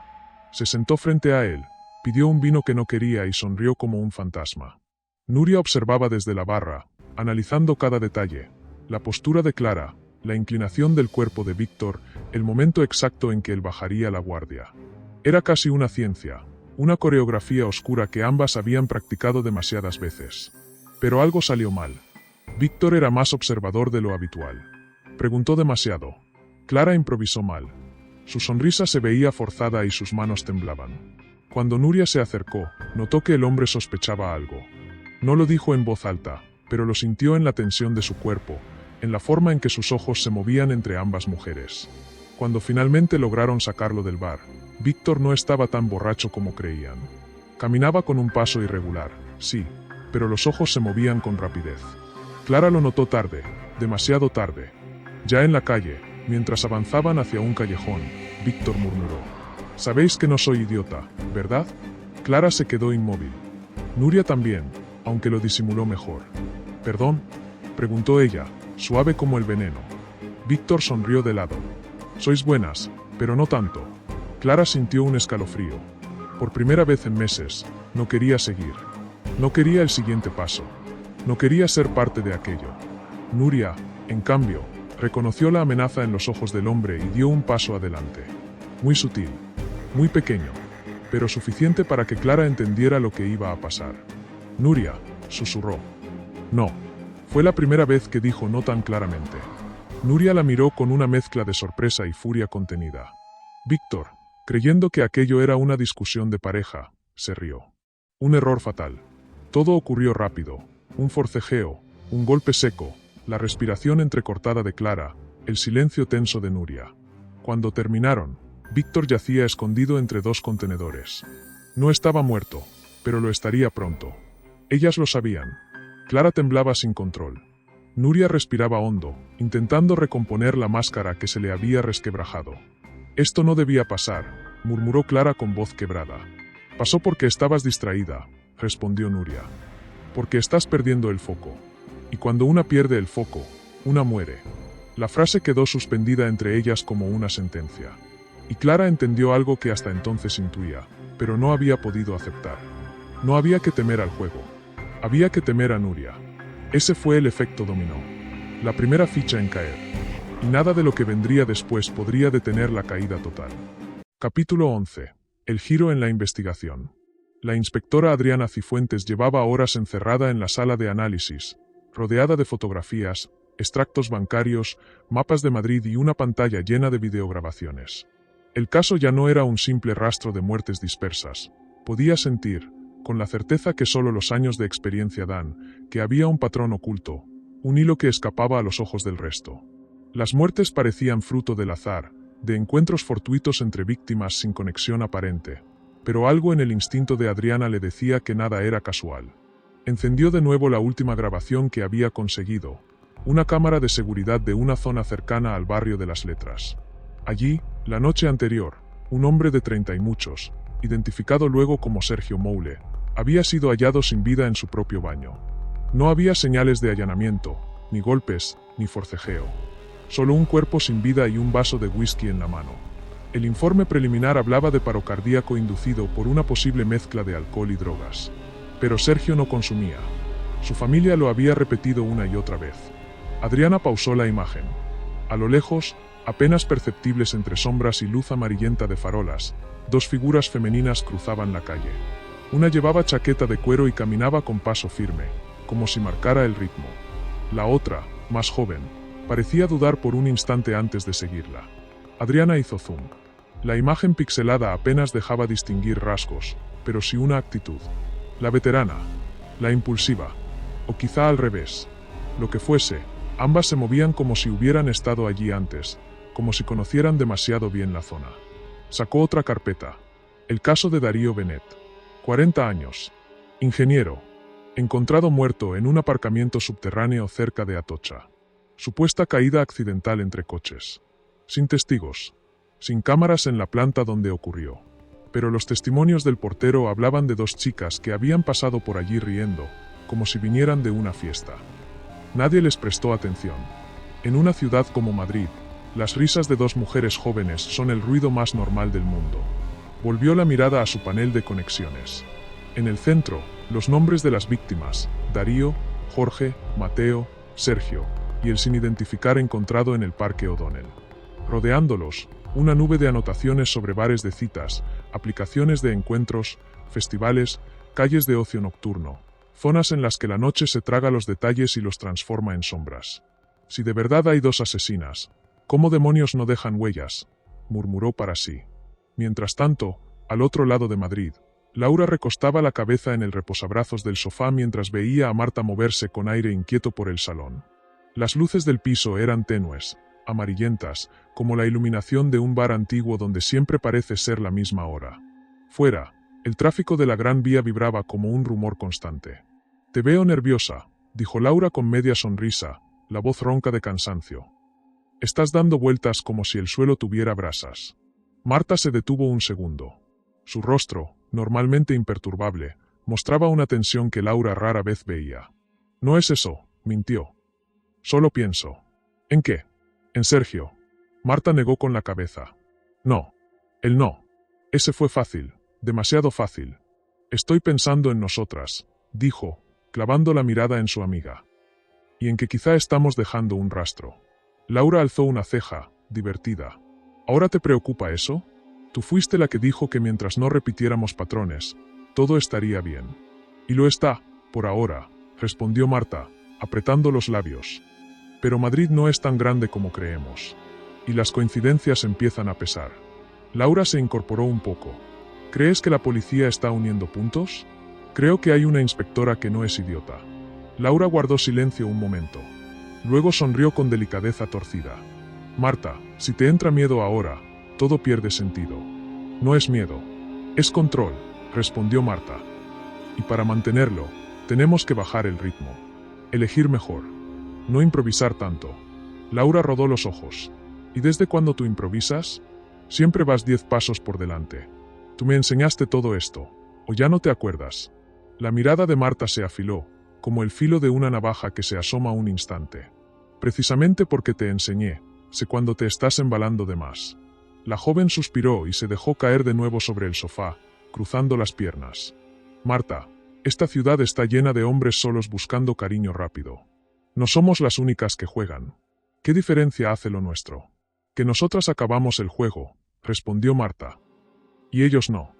Speaker 1: Se sentó frente a él, pidió un vino que no quería y sonrió como un fantasma. Nuria observaba desde la barra, analizando cada detalle, la postura de Clara, la inclinación del cuerpo de Víctor, el momento exacto en que él bajaría la guardia. Era casi una ciencia, una coreografía oscura que ambas habían practicado demasiadas veces. Pero algo salió mal. Víctor era más observador de lo habitual. Preguntó demasiado. Clara improvisó mal. Su sonrisa se veía forzada y sus manos temblaban. Cuando Nuria se acercó, notó que el hombre sospechaba algo. No lo dijo en voz alta, pero lo sintió en la tensión de su cuerpo, en la forma en que sus ojos se movían entre ambas mujeres. Cuando finalmente lograron sacarlo del bar, Víctor no estaba tan borracho como creían. Caminaba con un paso irregular, sí, pero los ojos se movían con rapidez. Clara lo notó tarde, demasiado tarde. Ya en la calle, mientras avanzaban hacia un callejón, Víctor murmuró: «Sabéis que no soy idiota, ¿verdad?». Clara se quedó inmóvil. Nuria también, aunque lo disimuló mejor. «¿Perdón?», preguntó ella, suave como el veneno. Víctor sonrió de lado. «Sois buenas, pero no tanto». Clara sintió un escalofrío. Por primera vez en meses, no quería seguir. No quería el siguiente paso. No quería ser parte de aquello. Nuria, en cambio, reconoció la amenaza en los ojos del hombre y dio un paso adelante. Muy sutil, muy pequeño, pero suficiente para que Clara entendiera lo que iba a pasar. «Nuria», susurró. «No». Fue la primera vez que dijo no tan claramente. Nuria la miró con una mezcla de sorpresa y furia contenida. Víctor, creyendo que aquello era una discusión de pareja, se rió. Un error fatal. Todo ocurrió rápido. Un forcejeo, un golpe seco, la respiración entrecortada de Clara, el silencio tenso de Nuria. Cuando terminaron, Víctor yacía escondido entre dos contenedores. No estaba muerto, pero lo estaría pronto. Ellas lo sabían. Clara temblaba sin control. Nuria respiraba hondo, intentando recomponer la máscara que se le había resquebrajado. «Esto no debía pasar», murmuró Clara con voz quebrada. «Pasó porque estabas distraída», respondió Nuria. «Porque estás perdiendo el foco. Y cuando una pierde el foco, una muere». La frase quedó suspendida entre ellas como una sentencia. Y Clara entendió algo que hasta entonces intuía, pero no había podido aceptar. No había que temer al juego. Había que temer a Nuria. Ese fue el efecto dominó. La primera ficha en caer. Y nada de lo que vendría después podría detener la caída total. Capítulo 11. El giro en la investigación. La inspectora Adriana Cifuentes llevaba horas encerrada en la sala de análisis, rodeada de fotografías, extractos bancarios, mapas de Madrid y una pantalla llena de videograbaciones. El caso ya no era un simple rastro de muertes dispersas. Podía sentir, con la certeza que solo los años de experiencia dan, que había un patrón oculto, un hilo que escapaba a los ojos del resto. Las muertes parecían fruto del azar, de encuentros fortuitos entre víctimas sin conexión aparente, pero algo en el instinto de Adriana le decía que nada era casual. Encendió de nuevo la última grabación que había conseguido, una cámara de seguridad de una zona cercana al barrio de las Letras. Allí, la noche anterior, un hombre de 30 y muchos, identificado luego como Sergio Moule, había sido hallado sin vida en su propio baño. No había señales de allanamiento, ni golpes, ni forcejeo. Solo un cuerpo sin vida y un vaso de whisky en la mano. El informe preliminar hablaba de paro cardíaco inducido por una posible mezcla de alcohol y drogas. Pero Sergio no consumía. Su familia lo había repetido una y otra vez. Adriana pausó la imagen. A lo lejos, apenas perceptibles entre sombras y luz amarillenta de farolas, dos figuras femeninas cruzaban la calle. Una llevaba chaqueta de cuero y caminaba con paso firme, como si marcara el ritmo. La otra, más joven, parecía dudar por un instante antes de seguirla. Adriana hizo zoom. La imagen pixelada apenas dejaba distinguir rasgos, pero sí una actitud. La veterana, la impulsiva, o quizá al revés. Lo que fuese, ambas se movían como si hubieran estado allí antes, como si conocieran demasiado bien la zona. Sacó otra carpeta. El caso de Darío Benet. 40 años. Ingeniero. Encontrado muerto en un aparcamiento subterráneo cerca de Atocha. Supuesta caída accidental entre coches. Sin testigos. Sin cámaras en la planta donde ocurrió. Pero los testimonios del portero hablaban de dos chicas que habían pasado por allí riendo, como si vinieran de una fiesta. Nadie les prestó atención. En una ciudad como Madrid, las risas de dos mujeres jóvenes son el ruido más normal del mundo. Volvió la mirada a su panel de conexiones. En el centro, los nombres de las víctimas: Darío, Jorge, Mateo, Sergio, y el sin identificar encontrado en el Parque O'Donnell. Rodeándolos, una nube de anotaciones sobre bares de citas, aplicaciones de encuentros, festivales, calles de ocio nocturno, zonas en las que la noche se traga los detalles y los transforma en sombras. Si de verdad hay dos asesinas, ¿cómo demonios no dejan huellas?, murmuró para sí. Mientras tanto, al otro lado de Madrid, Laura recostaba la cabeza en el reposabrazos del sofá mientras veía a Marta moverse con aire inquieto por el salón. Las luces del piso eran tenues, amarillentas, como la iluminación de un bar antiguo donde siempre parece ser la misma hora. Fuera, el tráfico de la Gran Vía vibraba como un rumor constante. «Te veo nerviosa», dijo Laura con media sonrisa, la voz ronca de cansancio. «Estás dando vueltas como si el suelo tuviera brasas». Marta se detuvo un segundo. Su rostro, normalmente imperturbable, mostraba una tensión que Laura rara vez veía. «No es eso», mintió. «Solo pienso». «¿En qué?» «En Sergio». Marta negó con la cabeza. «No. Él no. Ese fue fácil, demasiado fácil. Estoy pensando en nosotras», dijo, clavando la mirada en su amiga. «Y en que quizá estamos dejando un rastro». Laura alzó una ceja, divertida. «¿Ahora te preocupa eso? Tú fuiste la que dijo que mientras no repitiéramos patrones, todo estaría bien». «Y lo está, por ahora», respondió Marta, apretando los labios. «Pero Madrid no es tan grande como creemos. Y las coincidencias empiezan a pesar». Laura se incorporó un poco. «¿Crees que la policía está uniendo puntos? Creo que hay una inspectora que no es idiota». Laura guardó silencio un momento. Luego sonrió con delicadeza torcida. «Marta, si te entra miedo ahora, todo pierde sentido». «No es miedo. Es control», respondió Marta. «Y para mantenerlo, tenemos que bajar el ritmo. Elegir mejor. No improvisar tanto». Laura rodó los ojos. «¿Y desde cuándo tú improvisas? Siempre vas 10 pasos por delante. Tú me enseñaste todo esto. ¿O ya no te acuerdas?» La mirada de Marta se afiló, como el filo de una navaja que se asoma un instante. «Precisamente porque te enseñé, sé cuando te estás embalando de más». La joven suspiró y se dejó caer de nuevo sobre el sofá, cruzando las piernas. «Marta, esta ciudad está llena de hombres solos buscando cariño rápido. No somos las únicas que juegan. ¿Qué diferencia hace lo nuestro?» «Que nosotras acabamos el juego», respondió Marta. «Y ellos no».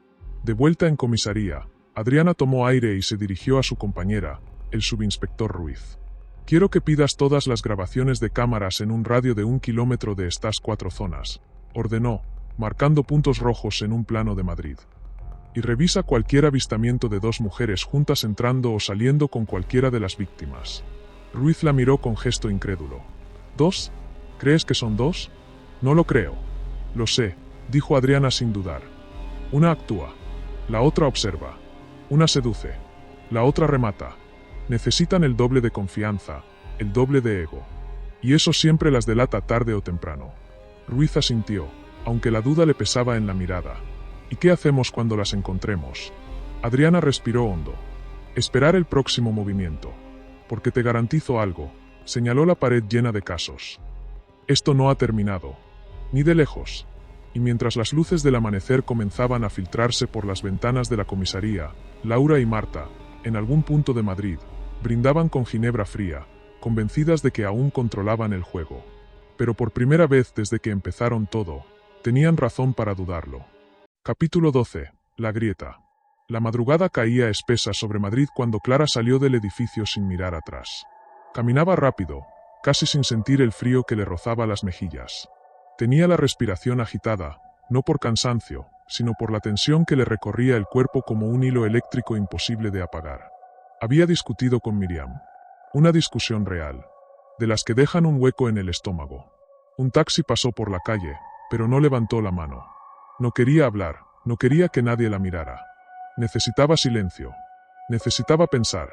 Speaker 1: De vuelta en comisaría, Adriana tomó aire y se dirigió a su compañera, el subinspector Ruiz. «Quiero que pidas todas las grabaciones de cámaras en un radio de 1 kilómetro de estas 4 zonas», ordenó, marcando puntos rojos en un plano de Madrid. «Y revisa cualquier avistamiento de 2 mujeres juntas entrando o saliendo con cualquiera de las víctimas». Ruiz la miró con gesto incrédulo. «¿2? ¿Crees que son 2? No lo creo». «Lo sé», dijo Adriana sin dudar. «Una actúa. La otra observa. Una seduce. La otra remata. Necesitan el doble de confianza, el doble de ego. Y eso siempre las delata tarde o temprano». Ruiz asintió, aunque la duda le pesaba en la mirada. ¿Y qué hacemos cuando las encontremos? Adriana respiró hondo. Esperar el próximo movimiento. Porque te garantizo algo, señaló la pared llena de casos. Esto no ha terminado. Ni de lejos. Y mientras las luces del amanecer comenzaban a filtrarse por las ventanas de la comisaría, Laura y Marta, en algún punto de Madrid, brindaban con ginebra fría, convencidas de que aún controlaban el juego. Pero por primera vez desde que empezaron todo, tenían razón para dudarlo. Capítulo 12. La grieta. La madrugada caía espesa sobre Madrid cuando Clara salió del edificio sin mirar atrás. Caminaba rápido, casi sin sentir el frío que le rozaba las mejillas. Tenía la respiración agitada, no por cansancio, sino por la tensión que le recorría el cuerpo como un hilo eléctrico imposible de apagar. Había discutido con Miriam. Una discusión real, de las que dejan un hueco en el estómago. Un taxi pasó por la calle, pero no levantó la mano. No quería hablar, no quería que nadie la mirara. Necesitaba silencio. Necesitaba pensar.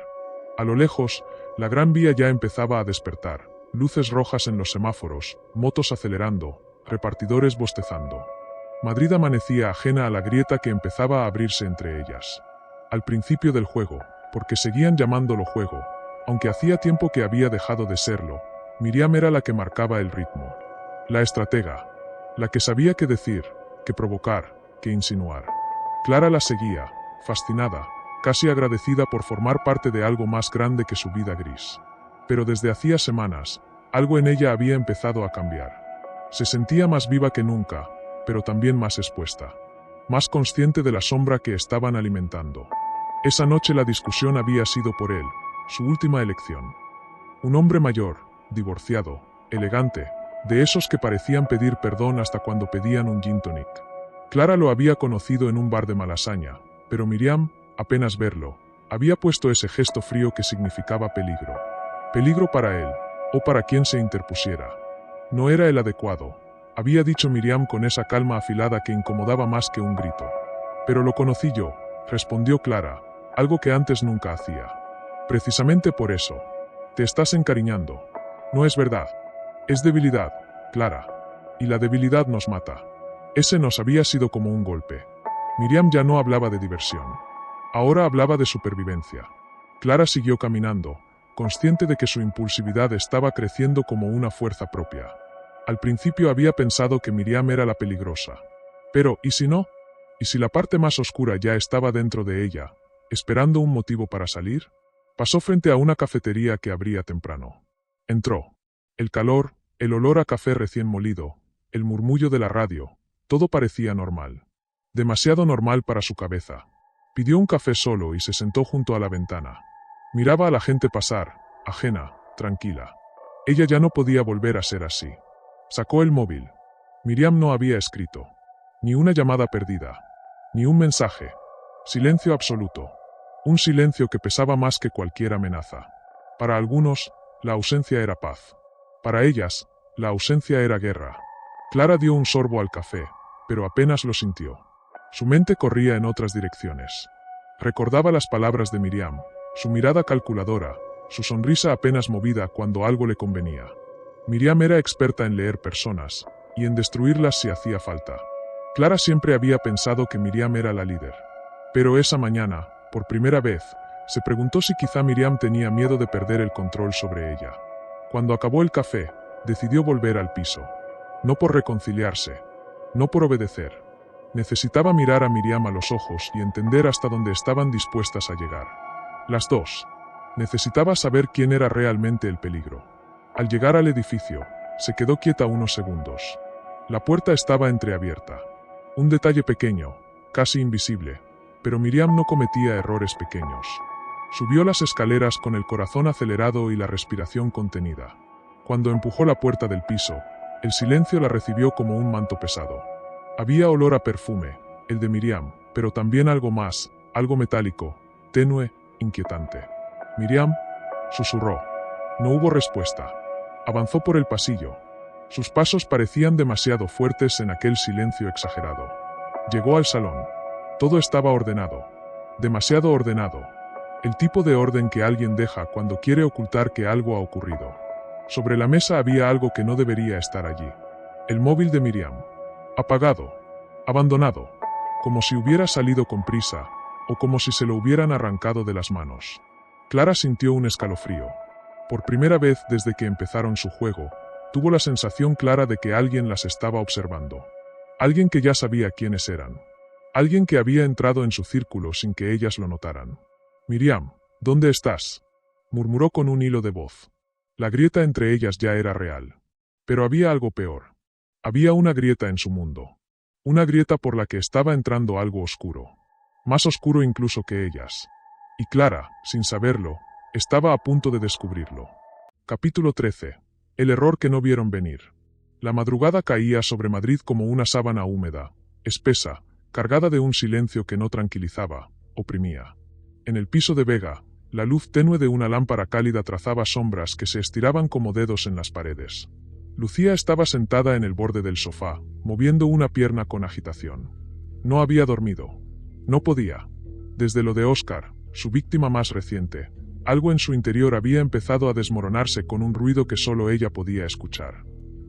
Speaker 1: A lo lejos, la Gran Vía ya empezaba a despertar. Luces rojas en los semáforos, motos acelerando, repartidores bostezando. Madrid amanecía ajena a la grieta que empezaba a abrirse entre ellas. Al principio del juego, porque seguían llamándolo juego, aunque hacía tiempo que había dejado de serlo, Miriam era la que marcaba el ritmo. La estratega. La que sabía qué decir, qué provocar, qué insinuar. Clara la seguía, fascinada, casi agradecida por formar parte de algo más grande que su vida gris. Pero desde hacía semanas, algo en ella había empezado a cambiar. Se sentía más viva que nunca, pero también más expuesta. Más consciente de la sombra que estaban alimentando. Esa noche la discusión había sido por él, su última elección. Un hombre mayor, divorciado, elegante, de esos que parecían pedir perdón hasta cuando pedían un gin tonic. Clara lo había conocido en un bar de Malasaña, pero Miriam, apenas verlo, había puesto ese gesto frío que significaba peligro. Peligro para él, o para quien se interpusiera. No era el adecuado, había dicho Miriam con esa calma afilada que incomodaba más que un grito. Pero lo conocí yo, respondió Clara, algo que antes nunca hacía. Precisamente por eso. Te estás encariñando. No es verdad. Es debilidad, Clara. Y la debilidad nos mata. Ese nos había sido como un golpe. Miriam ya no hablaba de diversión. Ahora hablaba de supervivencia. Clara siguió caminando, consciente de que su impulsividad estaba creciendo como una fuerza propia. Al principio había pensado que Miriam era la peligrosa. Pero, ¿y si no? ¿Y si la parte más oscura ya estaba dentro de ella, esperando un motivo para salir? Pasó frente a una cafetería que abría temprano. Entró. El calor, el olor a café recién molido, el murmullo de la radio, todo parecía normal. Demasiado normal para su cabeza. Pidió un café solo y se sentó junto a la ventana. Miraba a la gente pasar, ajena, tranquila. Ella ya no podía volver a ser así. Sacó el móvil. Miriam no había escrito. Ni una llamada perdida. Ni un mensaje. Silencio absoluto. Un silencio que pesaba más que cualquier amenaza. Para algunos, la ausencia era paz. Para ellas, la ausencia era guerra. Clara dio un sorbo al café, pero apenas lo sintió. Su mente corría en otras direcciones. Recordaba las palabras de Miriam, su mirada calculadora, su sonrisa apenas movida cuando algo le convenía. Miriam era experta en leer personas, y en destruirlas si hacía falta. Clara siempre había pensado que Miriam era la líder. Pero esa mañana, por primera vez, se preguntó si quizá Miriam tenía miedo de perder el control sobre ella. Cuando acabó el café, decidió volver al piso. No por reconciliarse, no por obedecer. Necesitaba mirar a Miriam a los ojos y entender hasta dónde estaban dispuestas a llegar. Las dos. Necesitaba saber quién era realmente el peligro. Al llegar al edificio, se quedó quieta unos segundos. La puerta estaba entreabierta. Un detalle pequeño, casi invisible, pero Miriam no cometía errores pequeños. Subió las escaleras con el corazón acelerado y la respiración contenida. Cuando empujó la puerta del piso, el silencio la recibió como un manto pesado. Había olor a perfume, el de Miriam, pero también algo más, algo metálico, tenue, inquietante. Miriam, susurró. No hubo respuesta. Avanzó por el pasillo. Sus pasos parecían demasiado fuertes en aquel silencio exagerado. Llegó al salón. Todo estaba ordenado. Demasiado ordenado. El tipo de orden que alguien deja cuando quiere ocultar que algo ha ocurrido. Sobre la mesa había algo que no debería estar allí. El móvil de Miriam. Apagado. Abandonado. como si hubiera salido con prisa, o como si se lo hubieran arrancado de las manos. Clara sintió un escalofrío. Por primera vez desde que empezaron su juego, tuvo la sensación clara de que alguien las estaba observando. Alguien que ya sabía quiénes eran. Alguien que había entrado en su círculo sin que ellas lo notaran. «Miriam, ¿dónde estás?», murmuró con un hilo de voz. La grieta entre ellas ya era real. Pero había algo peor. Había una grieta en su mundo. Una grieta por la que estaba entrando algo oscuro. Más oscuro incluso que ellas. Y Clara, sin saberlo, estaba a punto de descubrirlo. Capítulo 13. El error que no vieron venir. La madrugada caía sobre Madrid como una sábana húmeda, espesa, cargada de un silencio que no tranquilizaba, oprimía. En el piso de Vega, la luz tenue de una lámpara cálida trazaba sombras que se estiraban como dedos en las paredes. Lucía estaba sentada en el borde del sofá, moviendo una pierna con agitación. No había dormido. No podía. Desde lo de Óscar, su víctima más reciente, algo en su interior había empezado a desmoronarse con un ruido que solo ella podía escuchar.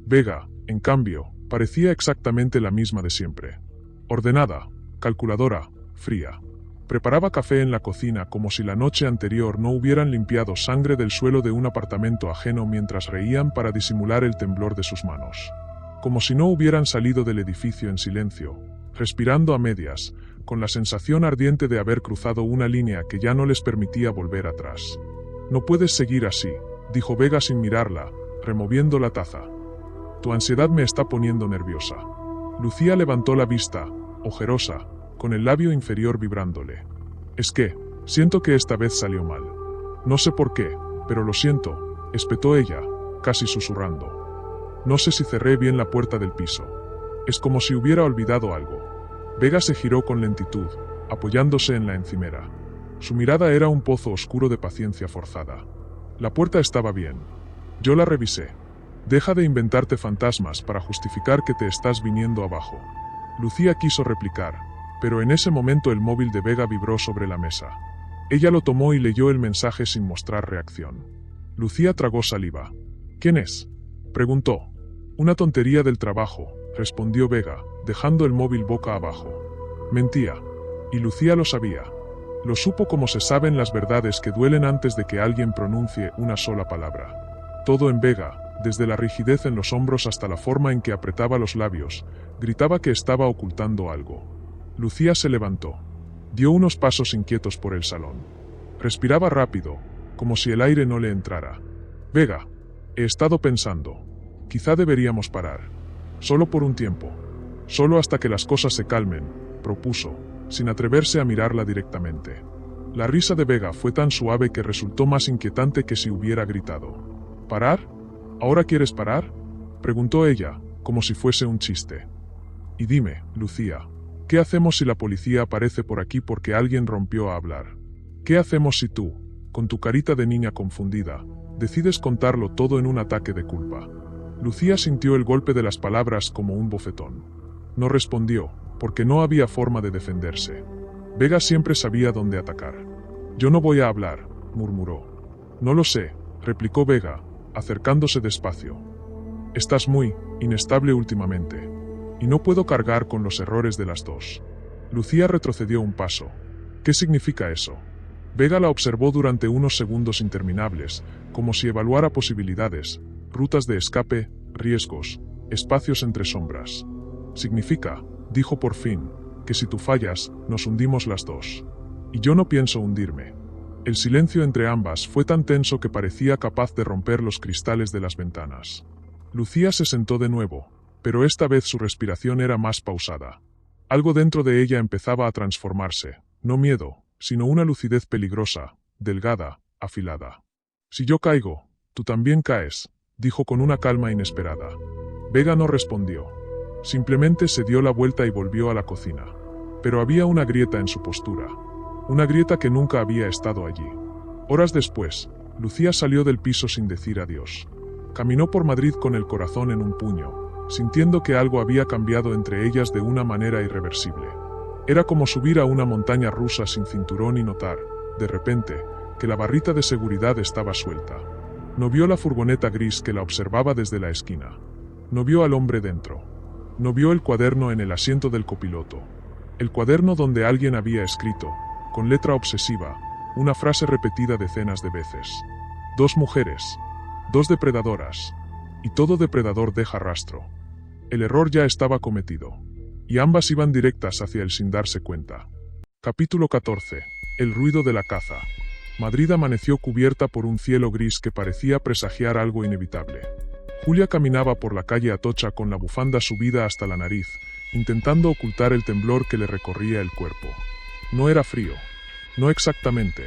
Speaker 1: Vega, en cambio, parecía exactamente la misma de siempre. Ordenada, calculadora, fría. Preparaba café en la cocina como si la noche anterior no hubieran limpiado sangre del suelo de un apartamento ajeno mientras reían para disimular el temblor de sus manos. Como si no hubieran salido del edificio en silencio, respirando a medias, con la sensación ardiente de haber cruzado una línea que ya no les permitía volver atrás. «No puedes seguir así», dijo Vega sin mirarla, removiendo la taza. «Tu ansiedad me está poniendo nerviosa». Lucía levantó la vista, ojerosa, con el labio inferior vibrándole. «Es que, siento que esta vez salió mal. No sé por qué, pero lo siento», espetó ella, casi susurrando. «No sé si cerré bien la puerta del piso. Es como si hubiera olvidado algo». Vega se giró con lentitud, apoyándose en la encimera. Su mirada era un pozo oscuro de paciencia forzada. «La puerta estaba bien. Yo la revisé. Deja de inventarte fantasmas para justificar que te estás viniendo abajo». Lucía quiso replicar, pero en ese momento el móvil de Vega vibró sobre la mesa. Ella lo tomó y leyó el mensaje sin mostrar reacción. Lucía tragó saliva. «¿Quién es?», preguntó. «Una tontería del trabajo», respondió Vega, dejando el móvil boca abajo. Mentía. Y Lucía lo sabía. Lo supo como se saben las verdades que duelen antes de que alguien pronuncie una sola palabra. Todo en Vega, desde la rigidez en los hombros hasta la forma en que apretaba los labios, gritaba que estaba ocultando algo. Lucía se levantó. Dio unos pasos inquietos por el salón. Respiraba rápido, como si el aire no le entrara. «Vega, he estado pensando. Quizá deberíamos parar. Solo por un tiempo. Solo hasta que las cosas se calmen», propuso, sin atreverse a mirarla directamente. La risa de Vega fue tan suave que resultó más inquietante que si hubiera gritado. «¿Parar? ¿Ahora quieres parar?», preguntó ella, como si fuese un chiste. «Y dime, Lucía, ¿qué hacemos si la policía aparece por aquí porque alguien rompió a hablar? ¿Qué hacemos si tú, con tu carita de niña confundida, decides contarlo todo en un ataque de culpa?» Lucía sintió el golpe de las palabras como un bofetón. No respondió, porque no había forma de defenderse. Vega siempre sabía dónde atacar. «Yo no voy a hablar», murmuró. «No lo sé», replicó Vega, acercándose despacio. «Estás muy inestable últimamente. Y no puedo cargar con los errores de las dos». Lucía retrocedió un paso. «¿Qué significa eso?». Vega la observó durante unos segundos interminables, como si evaluara posibilidades, rutas de escape, riesgos, espacios entre sombras. «Significa», dijo por fin, «que si tú fallas, nos hundimos las dos. Y yo no pienso hundirme». El silencio entre ambas fue tan tenso que parecía capaz de romper los cristales de las ventanas. Lucía se sentó de nuevo, pero esta vez su respiración era más pausada. Algo dentro de ella empezaba a transformarse, no miedo, sino una lucidez peligrosa, delgada, afilada. «Si yo caigo, tú también caes», dijo con una calma inesperada. Vega no respondió. Simplemente se dio la vuelta y volvió a la cocina. Pero había una grieta en su postura. Una grieta que nunca había estado allí. Horas después, Lucía salió del piso sin decir adiós. Caminó por Madrid con el corazón en un puño, sintiendo que algo había cambiado entre ellas de una manera irreversible. Era como subir a una montaña rusa sin cinturón y notar, de repente, que la barrita de seguridad estaba suelta. No vio la furgoneta gris que la observaba desde la esquina. No vio al hombre dentro. No vio el cuaderno en el asiento del copiloto. El cuaderno donde alguien había escrito, con letra obsesiva, una frase repetida decenas de veces. 2 mujeres, 2 depredadoras, y todo depredador deja rastro. El error ya estaba cometido, y ambas iban directas hacia él sin darse cuenta. Capítulo 14. El ruido de la caza. Madrid amaneció cubierta por un cielo gris que parecía presagiar algo inevitable. Julia caminaba por la calle Atocha con la bufanda subida hasta la nariz, intentando ocultar el temblor que le recorría el cuerpo. No era frío. No exactamente.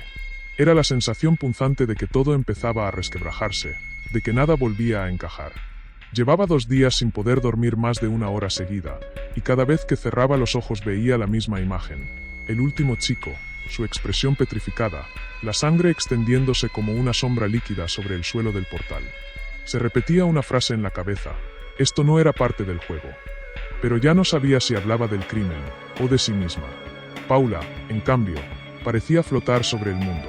Speaker 1: Era la sensación punzante de que todo empezaba a resquebrajarse, de que nada volvía a encajar. Llevaba 2 días sin poder dormir más de 1 hora seguida, y cada vez que cerraba los ojos veía la misma imagen. El último chico, su expresión petrificada, la sangre extendiéndose como una sombra líquida sobre el suelo del portal. Se repetía una frase en la cabeza: esto no era parte del juego. Pero ya no sabía si hablaba del crimen, o de sí misma. Paula, en cambio, parecía flotar sobre el mundo.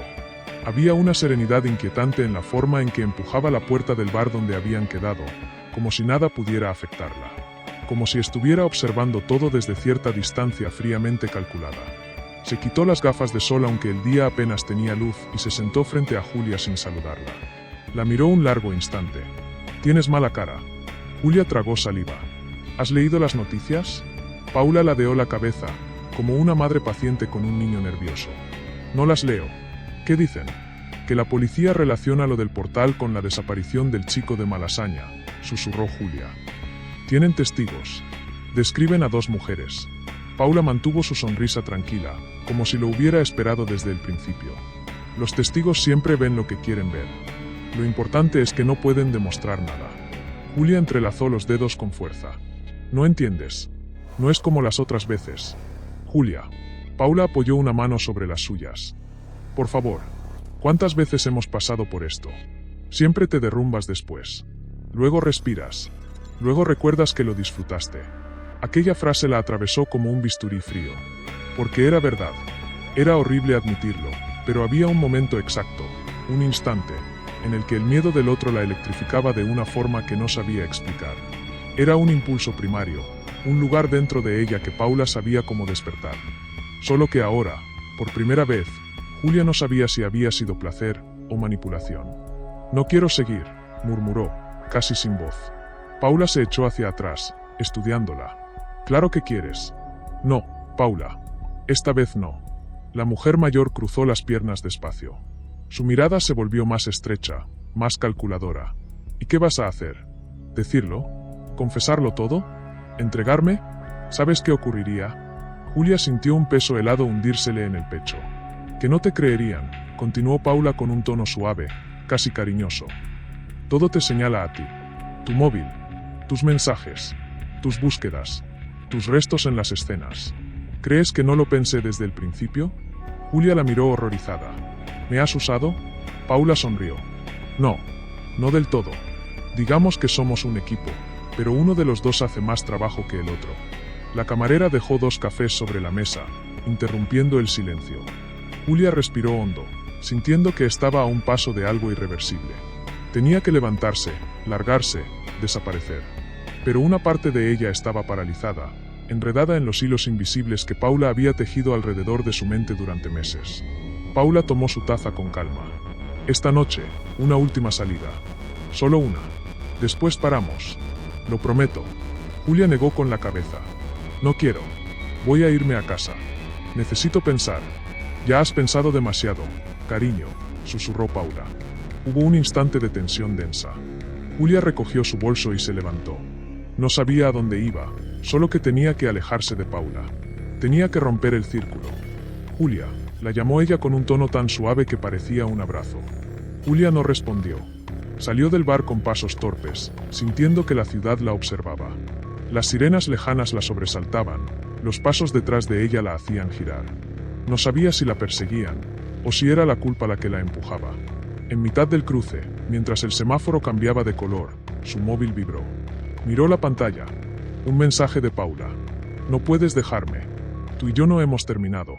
Speaker 1: Había una serenidad inquietante en la forma en que empujaba la puerta del bar donde habían quedado, como si nada pudiera afectarla. Como si estuviera observando todo desde cierta distancia fríamente calculada. Se quitó las gafas de sol aunque el día apenas tenía luz y se sentó frente a Julia sin saludarla. La miró un largo instante. «Tienes mala cara». Julia tragó saliva. «¿Has leído las noticias?» Paula ladeó la cabeza, como una madre paciente con un niño nervioso. «No las leo». «¿Qué dicen?» «Que la policía relaciona lo del portal con la desaparición del chico de Malasaña», susurró Julia. «Tienen testigos. Describen a 2 mujeres». Paula mantuvo su sonrisa tranquila, como si lo hubiera esperado desde el principio. Los testigos siempre ven lo que quieren ver. Lo importante es que no pueden demostrar nada. Julia entrelazó los dedos con fuerza. «No entiendes. No es como las otras veces». «Julia». Paula apoyó una mano sobre las suyas. «Por favor. ¿Cuántas veces hemos pasado por esto? Siempre te derrumbas después. Luego respiras. Luego recuerdas que lo disfrutaste». Aquella frase la atravesó como un bisturí frío. Porque era verdad. Era horrible admitirlo, pero había un momento exacto, un instante, en el que el miedo del otro la electrificaba de una forma que no sabía explicar. Era un impulso primario, un lugar dentro de ella que Paula sabía cómo despertar. Solo que ahora, por primera vez, Julia no sabía si había sido placer o manipulación. «No quiero seguir», murmuró, casi sin voz. Paula se echó hacia atrás, estudiándola. «Claro que quieres». «No, Paula. Esta vez no». La mujer mayor cruzó las piernas despacio. Su mirada se volvió más estrecha, más calculadora. «¿Y qué vas a hacer? ¿Decirlo? ¿Confesarlo todo? ¿Entregarme? ¿Sabes qué ocurriría?» Julia sintió un peso helado hundírsele en el pecho. «Que no te creerían», continuó Paula con un tono suave, casi cariñoso. «Todo te señala a ti. Tu móvil, tus mensajes, tus búsquedas, tus restos en las escenas. ¿Crees que no lo pensé desde el principio?» Julia la miró horrorizada. «¿Me has usado?» Paula sonrió. «No, no del todo. Digamos que somos un equipo, pero uno de los 2 hace más trabajo que el otro». La camarera dejó 2 cafés sobre la mesa, interrumpiendo el silencio. Julia respiró hondo, sintiendo que estaba a un paso de algo irreversible. Tenía que levantarse, largarse, desaparecer. Pero una parte de ella estaba paralizada, enredada en los hilos invisibles que Paula había tejido alrededor de su mente durante meses. Paula tomó su taza con calma. «Esta noche, una última salida. Solo una. Después paramos. Lo prometo». Julia negó con la cabeza. «No quiero. Voy a irme a casa. Necesito pensar». «Ya has pensado demasiado, cariño», susurró Paula. Hubo un instante de tensión densa. Julia recogió su bolso y se levantó. No sabía a dónde iba, solo que tenía que alejarse de Paula. Tenía que romper el círculo. «Julia», la llamó ella con un tono tan suave que parecía un abrazo. Julia no respondió. Salió del bar con pasos torpes, sintiendo que la ciudad la observaba. Las sirenas lejanas la sobresaltaban, los pasos detrás de ella la hacían girar. No sabía si la perseguían, o si era la culpa la que la empujaba. En mitad del cruce, mientras el semáforo cambiaba de color, su móvil vibró. Miró la pantalla. Un mensaje de Paula. «No puedes dejarme. Tú y yo no hemos terminado».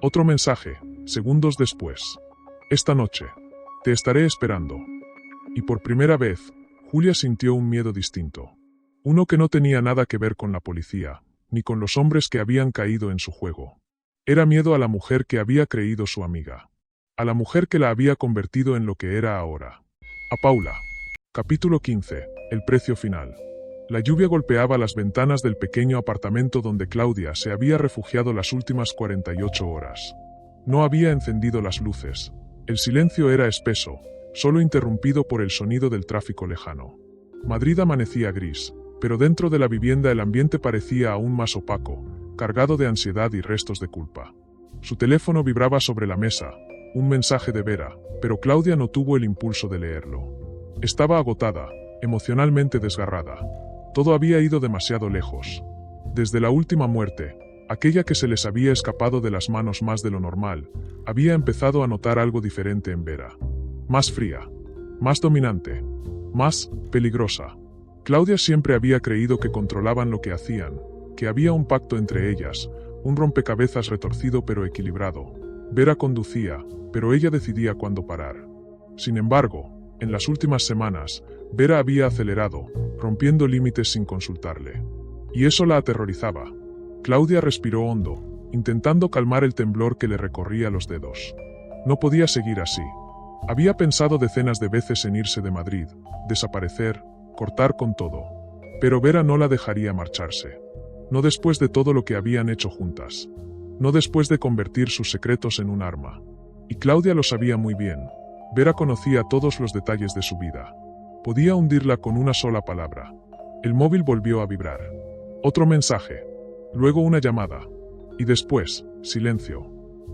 Speaker 1: Otro mensaje, segundos después. «Esta noche. Te estaré esperando». Y por primera vez, Julia sintió un miedo distinto. Uno que no tenía nada que ver con la policía, ni con los hombres que habían caído en su juego. Era miedo a la mujer que había creído su amiga. A la mujer que la había convertido en lo que era ahora. A Paula. Capítulo 15. El precio final. La lluvia golpeaba las ventanas del pequeño apartamento donde Claudia se había refugiado las últimas 48 horas. No había encendido las luces. El silencio era espeso, solo interrumpido por el sonido del tráfico lejano. Madrid amanecía gris, pero dentro de la vivienda el ambiente parecía aún más opaco, cargado de ansiedad y restos de culpa. Su teléfono vibraba sobre la mesa, un mensaje de Vera, pero Claudia no tuvo el impulso de leerlo. Estaba agotada, emocionalmente desgarrada. Todo había ido demasiado lejos. Desde la última muerte, aquella que se les había escapado de las manos más de lo normal, había empezado a notar algo diferente en Vera. Más fría, más dominante, más peligrosa. Claudia siempre había creído que controlaban lo que hacían, que había un pacto entre ellas, un rompecabezas retorcido pero equilibrado. Vera conducía, pero ella decidía cuándo parar. Sin embargo, en las últimas semanas, Vera había acelerado, rompiendo límites sin consultarle. Y eso la aterrorizaba. Claudia respiró hondo, intentando calmar el temblor que le recorría los dedos. No podía seguir así. Había pensado decenas de veces en irse de Madrid, desaparecer, cortar con todo. Pero Vera no la dejaría marcharse. No después de todo lo que habían hecho juntas. No después de convertir sus secretos en un arma. Y Claudia lo sabía muy bien. Vera conocía todos los detalles de su vida. Podía hundirla con una sola palabra. El móvil volvió a vibrar. Otro mensaje. Luego una llamada. Y después, silencio.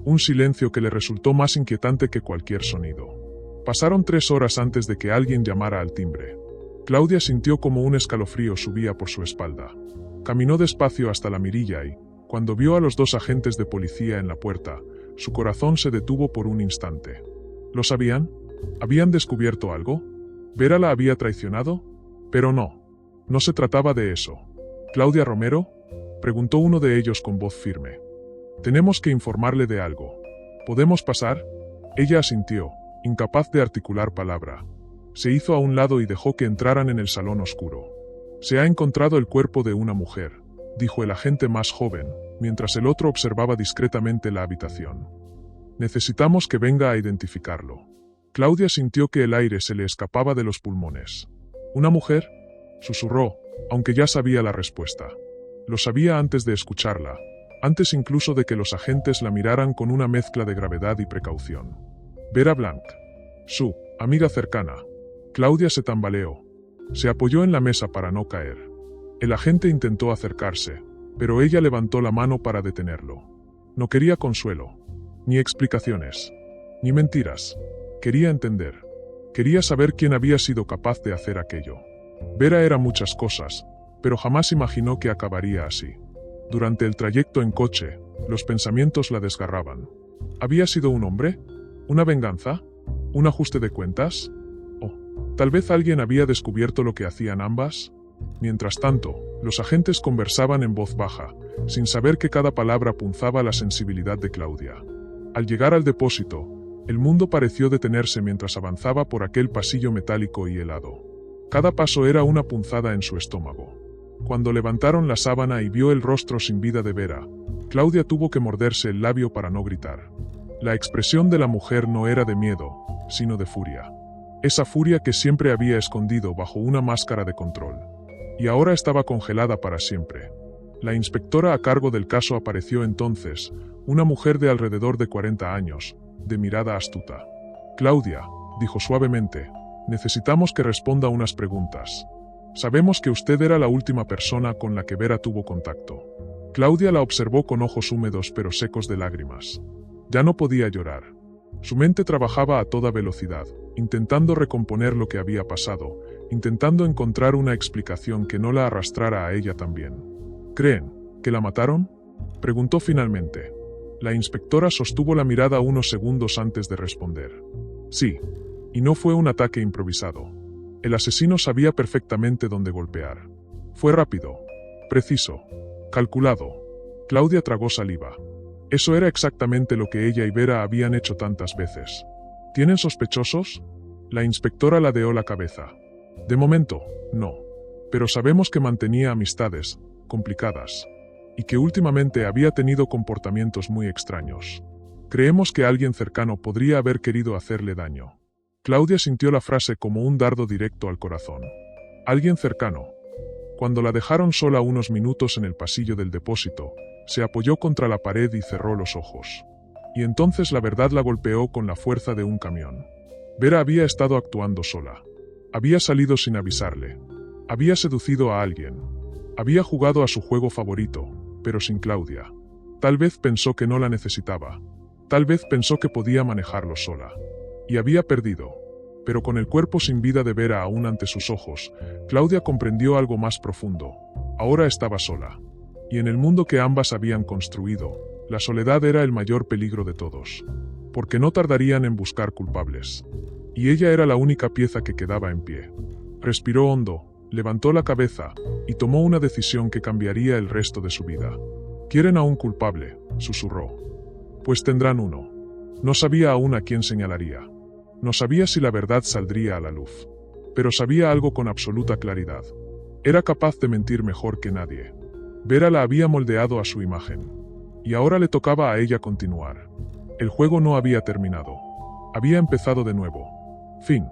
Speaker 1: Un silencio que le resultó más inquietante que cualquier sonido. Pasaron 3 horas antes de que alguien llamara al timbre. Claudia sintió como un escalofrío subía por su espalda. Caminó despacio hasta la mirilla y, cuando vio a los 2 agentes de policía en la puerta, su corazón se detuvo por un instante. ¿Lo sabían? ¿Habían descubierto algo? ¿Vera la había traicionado? Pero no. No se trataba de eso. ¿Claudia Romero? Preguntó uno de ellos con voz firme. Tenemos que informarle de algo. ¿Podemos pasar? Ella asintió, incapaz de articular palabra. Se hizo a un lado y dejó que entraran en el salón oscuro. Se ha encontrado el cuerpo de una mujer, dijo el agente más joven, mientras el otro observaba discretamente la habitación. Necesitamos que venga a identificarlo. Claudia sintió que el aire se le escapaba de los pulmones. ¿Una mujer? Susurró, aunque ya sabía la respuesta. Lo sabía antes de escucharla, antes incluso de que los agentes la miraran con una mezcla de gravedad y precaución. Vera Blanc. Su amiga cercana. Claudia se tambaleó. Se apoyó en la mesa para no caer. El agente intentó acercarse, pero ella levantó la mano para detenerlo. No quería consuelo, ni explicaciones, ni mentiras. Quería entender. Quería saber quién había sido capaz de hacer aquello. Vera era muchas cosas, pero jamás imaginó que acabaría así. Durante el trayecto en coche, los pensamientos la desgarraban. ¿Había sido un hombre? ¿Una venganza? ¿Un ajuste de cuentas? ¿O tal vez alguien había descubierto lo que hacían ambas? Mientras tanto, los agentes conversaban en voz baja, sin saber que cada palabra punzaba la sensibilidad de Claudia. Al llegar al depósito, el mundo pareció detenerse mientras avanzaba por aquel pasillo metálico y helado. Cada paso era una punzada en su estómago. Cuando levantaron la sábana y vio el rostro sin vida de Vera, Claudia tuvo que morderse el labio para no gritar. La expresión de la mujer no era de miedo, sino de furia. Esa furia que siempre había escondido bajo una máscara de control. Y ahora estaba congelada para siempre. La inspectora a cargo del caso apareció entonces, una mujer de alrededor de 40 años, de mirada astuta. Claudia, dijo suavemente, necesitamos que responda unas preguntas. Sabemos que usted era la última persona con la que Vera tuvo contacto. Claudia la observó con ojos húmedos pero secos de lágrimas. Ya no podía llorar. Su mente trabajaba a toda velocidad, intentando recomponer lo que había pasado, intentando encontrar una explicación que no la arrastrara a ella también. ¿Creen que la mataron?, preguntó finalmente. La inspectora sostuvo la mirada unos segundos antes de responder. Sí, y no fue un ataque improvisado. El asesino sabía perfectamente dónde golpear. Fue rápido, preciso, calculado. Claudia tragó saliva. Eso era exactamente lo que ella y Vera habían hecho tantas veces. ¿Tienen sospechosos? La inspectora ladeó la cabeza. De momento, no. Pero sabemos que mantenía amistades, complicadas. y que últimamente había tenido comportamientos muy extraños. Creemos que alguien cercano podría haber querido hacerle daño. Claudia sintió la frase como un dardo directo al corazón. Alguien cercano. Cuando la dejaron sola unos minutos en el pasillo del depósito, se apoyó contra la pared y cerró los ojos. Y entonces la verdad la golpeó con la fuerza de un camión. Vera había estado actuando sola. Había salido sin avisarle. Había seducido a alguien. Había jugado a su juego favorito, pero sin Claudia. Tal vez pensó que no la necesitaba. Tal vez pensó que podía manejarlo sola. Y había perdido. Pero con el cuerpo sin vida de Vera aún ante sus ojos, Claudia comprendió algo más profundo. Ahora estaba sola. Y en el mundo que ambas habían construido, la soledad era el mayor peligro de todos. Porque no tardarían en buscar culpables. Y ella era la única pieza que quedaba en pie. Respiró hondo, levantó la cabeza, y tomó una decisión que cambiaría el resto de su vida. «Quieren a un culpable», susurró. «Pues tendrán uno». No sabía aún a quién señalaría. No sabía si la verdad saldría a la luz. Pero sabía algo con absoluta claridad. Era capaz de mentir mejor que nadie. Vera la había moldeado a su imagen. Y ahora le tocaba a ella continuar. El juego no había terminado. Había empezado de nuevo. Fin.